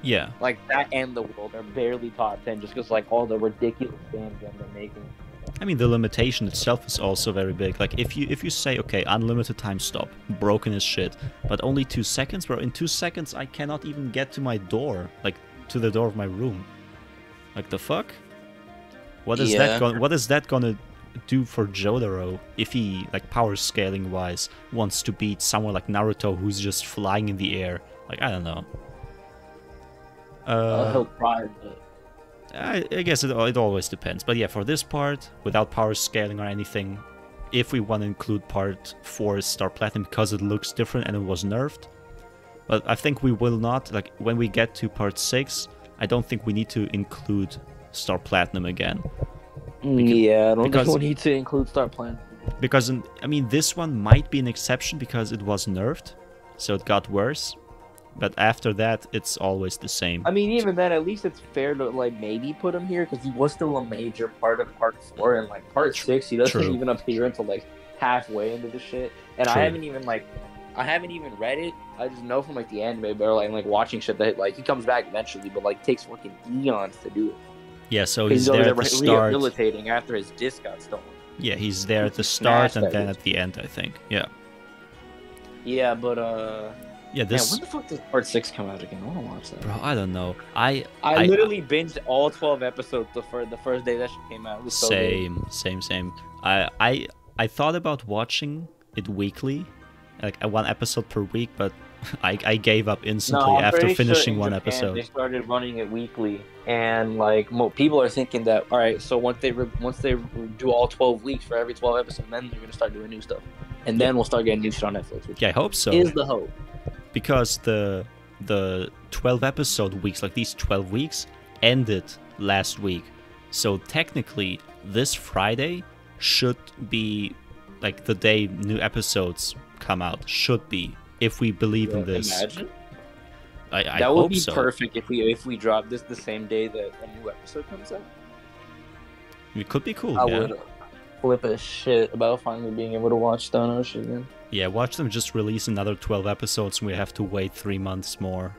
Speaker 1: Yeah.
Speaker 2: Like, that and the world are barely top 10 just because, like, all the ridiculous stands that they're making.
Speaker 1: I mean, the limitation itself is also very big. Like, if you say, okay, unlimited time stop, broken as shit, but only 2 seconds, bro, in 2 seconds I cannot even get to my door, like, to the door of my room. Like, the fuck? What is that gonna do for Jotaro if he, like, power scaling wise, wants to beat someone like Naruto who's just flying in the air? Like, I don't know.
Speaker 2: He'll try, but...
Speaker 1: I guess it always depends. But yeah, for this part, without power scaling or anything, if we want to include part 4 Star Platinum because it looks different and it was nerfed. But I think we will not, like, when we get to part 6, I don't think we need to include Star Platinum again.
Speaker 2: Yeah, I don't think we need to include Star Platinum
Speaker 1: Because, I mean, this one might be an exception because it was nerfed, so it got worse. But after that, it's always the same.
Speaker 2: I mean, even then, at least it's fair to like maybe put him here because he was still a major part of Part 4, and like Part 6, he doesn't even appear until like halfway into the shit. And I haven't even read it. I just know from like the anime, but like watching shit that like he comes back eventually, but like takes fucking eons to do it.
Speaker 1: Yeah, so he's there at the start.
Speaker 2: Rehabilitating after his disc got stolen.
Speaker 1: Yeah, he's there at the start and then at the end, I think. Yeah.
Speaker 2: Yeah, but
Speaker 1: yeah, this.
Speaker 2: Man, when the fuck does Part 6 come out again? I want to watch that.
Speaker 1: Bro, I don't know. I
Speaker 2: literally binged all 12 episodes the first day that shit came out. It was so
Speaker 1: same. I thought about watching it weekly, like one episode per week, but I gave up instantly after finishing one episode.
Speaker 2: They started running it weekly, and like people are thinking that all right, so once they do all 12 weeks for every 12 episodes, then they're gonna start doing new stuff, and then we'll start getting new shit on Netflix. Which
Speaker 1: I hope so.
Speaker 2: Is the hope.
Speaker 1: Because the 12 episode weeks, like these 12 weeks, ended last week. So technically, this Friday should be like the day new episodes come out. Should be, if we believe in this.
Speaker 2: Imagine.
Speaker 1: I
Speaker 2: that
Speaker 1: hope
Speaker 2: would be
Speaker 1: so.
Speaker 2: perfect if we drop this the same day that a new episode comes out.
Speaker 1: It could be cool.
Speaker 2: I would flip a shit about finally being able to watch Thanos again.
Speaker 1: Yeah, watch them just release another 12 episodes and we have to wait 3 months more.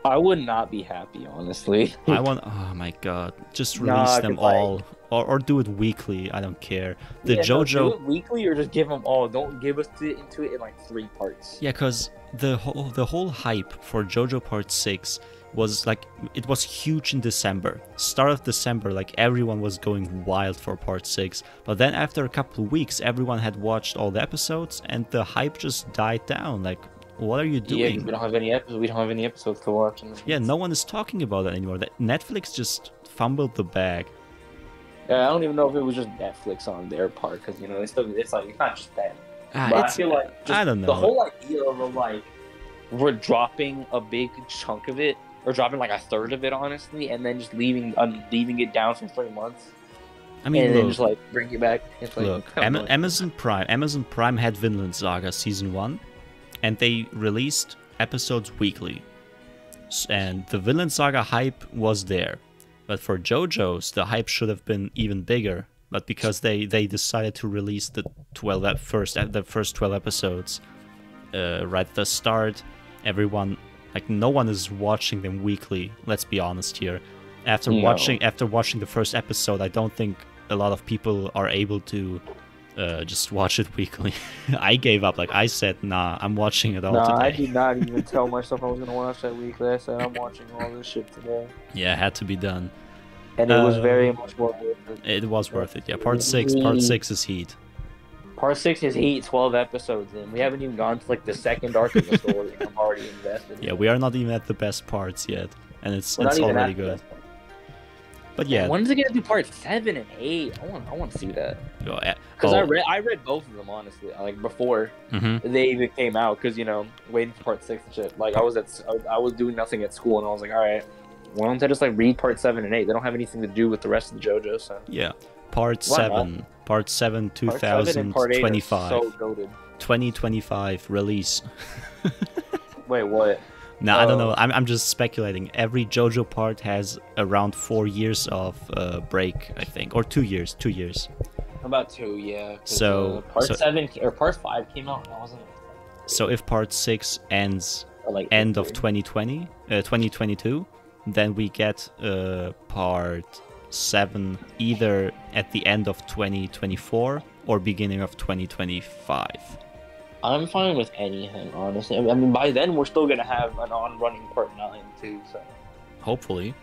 Speaker 2: I would not be happy, honestly.
Speaker 1: Oh my god, just release them all. Or do it weekly, I don't care. The Jojo...
Speaker 2: do it weekly or just give them all. Don't give us into it in like 3 parts.
Speaker 1: Yeah, because the whole hype for Jojo Part 6 was like, it was huge in December. Start of December, like everyone was going wild for Part 6. But then after a couple of weeks, everyone had watched all the episodes and the hype just died down. Like, what are you doing?
Speaker 2: Yeah, we don't have any episodes. We don't have any episodes to watch.
Speaker 1: Yeah, no one is talking about it anymore. Netflix just fumbled the bag.
Speaker 2: Yeah, I don't even know if it was just Netflix on their part, because it's like it's not just that. But I feel like
Speaker 1: I don't know.
Speaker 2: The whole idea of like we're dropping a big chunk of it, or dropping like a third of it, honestly, and then just leaving it down for 3 months.
Speaker 1: I mean,
Speaker 2: and then just like bring it back. It's like,
Speaker 1: look, Amazon Prime had Vinland Saga Season 1, and they released episodes weekly. And the Vinland Saga hype was there. But for JoJo's, the hype should have been even bigger. But because they decided to release the first 12 episodes right at the start, everyone, like, no one is watching them weekly. Let's be honest here. After watching the first episode, I don't think a lot of people are able to just watch it weekly. I gave up. Like I said, nah, I'm watching it all today.
Speaker 2: I did not even tell myself I was gonna watch that weekly. I said I'm watching all this shit today.
Speaker 1: Yeah, it had to be done.
Speaker 2: And it was very much worth it.
Speaker 1: It was worth it. Yeah, Part 6 is heat.
Speaker 2: Part 6 is heat. 12 episodes in. We haven't even gone to like the second arc of the story. I'm already invested.
Speaker 1: Yeah, we are not even at the best parts yet, and it's already good. But yeah,
Speaker 2: when is it gonna do Part 7 and 8? I want to see that. Because I read both of them, honestly, like before they even came out. Because waiting for Part 6 and shit. Like I was doing nothing at school, and I was like, all right, why don't I just like read Part 7 and 8? They don't have anything to do with the rest of the JoJo. So
Speaker 1: yeah, Part 7, 2025,
Speaker 2: so goated.
Speaker 1: 2025 release.
Speaker 2: Wait, what?
Speaker 1: No, I don't know. I'm just speculating. Every JoJo part has around 4 years of break, I think, or 2 years. 2 years.
Speaker 2: About 2, yeah.
Speaker 1: So
Speaker 2: Part 7 or Part 5 came out, and I wasn't.
Speaker 1: So if Part 6 ends
Speaker 2: like
Speaker 1: end of 2022, then we get Part 7 either at the end of 2024 or beginning of 2025.
Speaker 2: I'm fine with anything, honestly. I mean, by then we're still gonna have an on-running Part 9 too, so.
Speaker 1: Hopefully.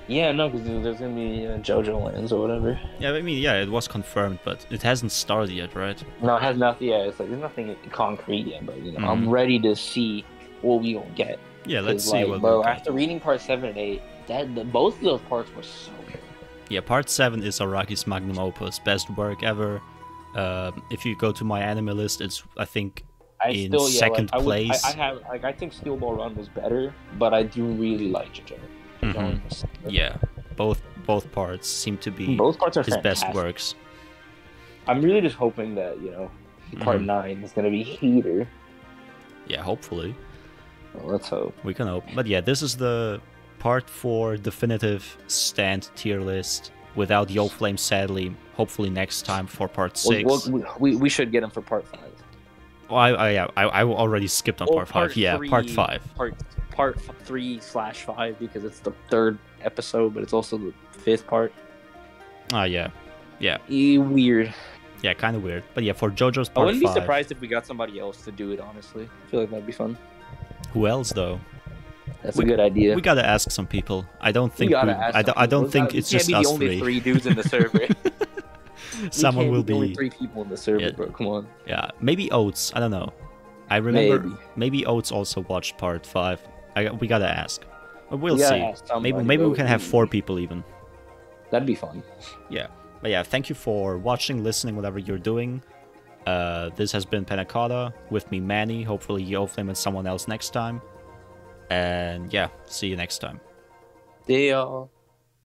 Speaker 2: Yeah, no, because there's gonna be JoJo Lands or whatever.
Speaker 1: Yeah, I mean, yeah, it was confirmed, but it hasn't started yet, right?
Speaker 2: No, it has nothing. Yeah, it's like there's nothing concrete yet, but I'm ready to see what we gonna get.
Speaker 1: Yeah, let's see what.
Speaker 2: Bro, after reading Part 7 and 8, both of those parts were so good.
Speaker 1: Yeah, Part 7 is Araki's magnum opus, best work ever. If you go to my anime list, it's I think in second place.
Speaker 2: I think Steel Ball Run was better, but I do really like Jojo.
Speaker 1: Yeah, both parts seem to be
Speaker 2: both parts are
Speaker 1: his
Speaker 2: fantastic.
Speaker 1: best works.
Speaker 2: I'm really just hoping that part 9 is gonna be heater.
Speaker 1: Yeah, hopefully.
Speaker 2: Well, let's hope.
Speaker 1: We can hope. But yeah, this is the part 4 definitive stand tier list without Flame, sadly. Hopefully next time for part 6.
Speaker 2: We should get him for part 5.
Speaker 1: Oh, I already skipped on part 5. Yeah, part 5.
Speaker 2: Part 3/5 because it's the 3rd episode, but it's also the 5th part.
Speaker 1: Yeah.
Speaker 2: Weird.
Speaker 1: Yeah, kind of weird. But yeah, for JoJo's part 5.
Speaker 2: I wouldn't be surprised if we got somebody else to do it, honestly. I feel like that'd be fun.
Speaker 1: Who else, though?
Speaker 2: That's a good idea.
Speaker 1: We gotta ask some people. I don't think I don't think it's just us 3.
Speaker 2: Can't be the only 3 dudes in the server.
Speaker 1: Someone will be.
Speaker 2: Only 3 people in the server, bro. Come on.
Speaker 1: Yeah, maybe Oates. I don't know. I remember maybe Oates also watched part 5. We gotta ask. But we'll see. Maybe we can have 4 people even.
Speaker 2: That'd be fun.
Speaker 1: Yeah. But yeah, thank you for watching, listening, whatever you're doing. This has been Panacotta, with me Manny, hopefully Flame and someone else next time. And yeah, see you next time.
Speaker 2: See y'all.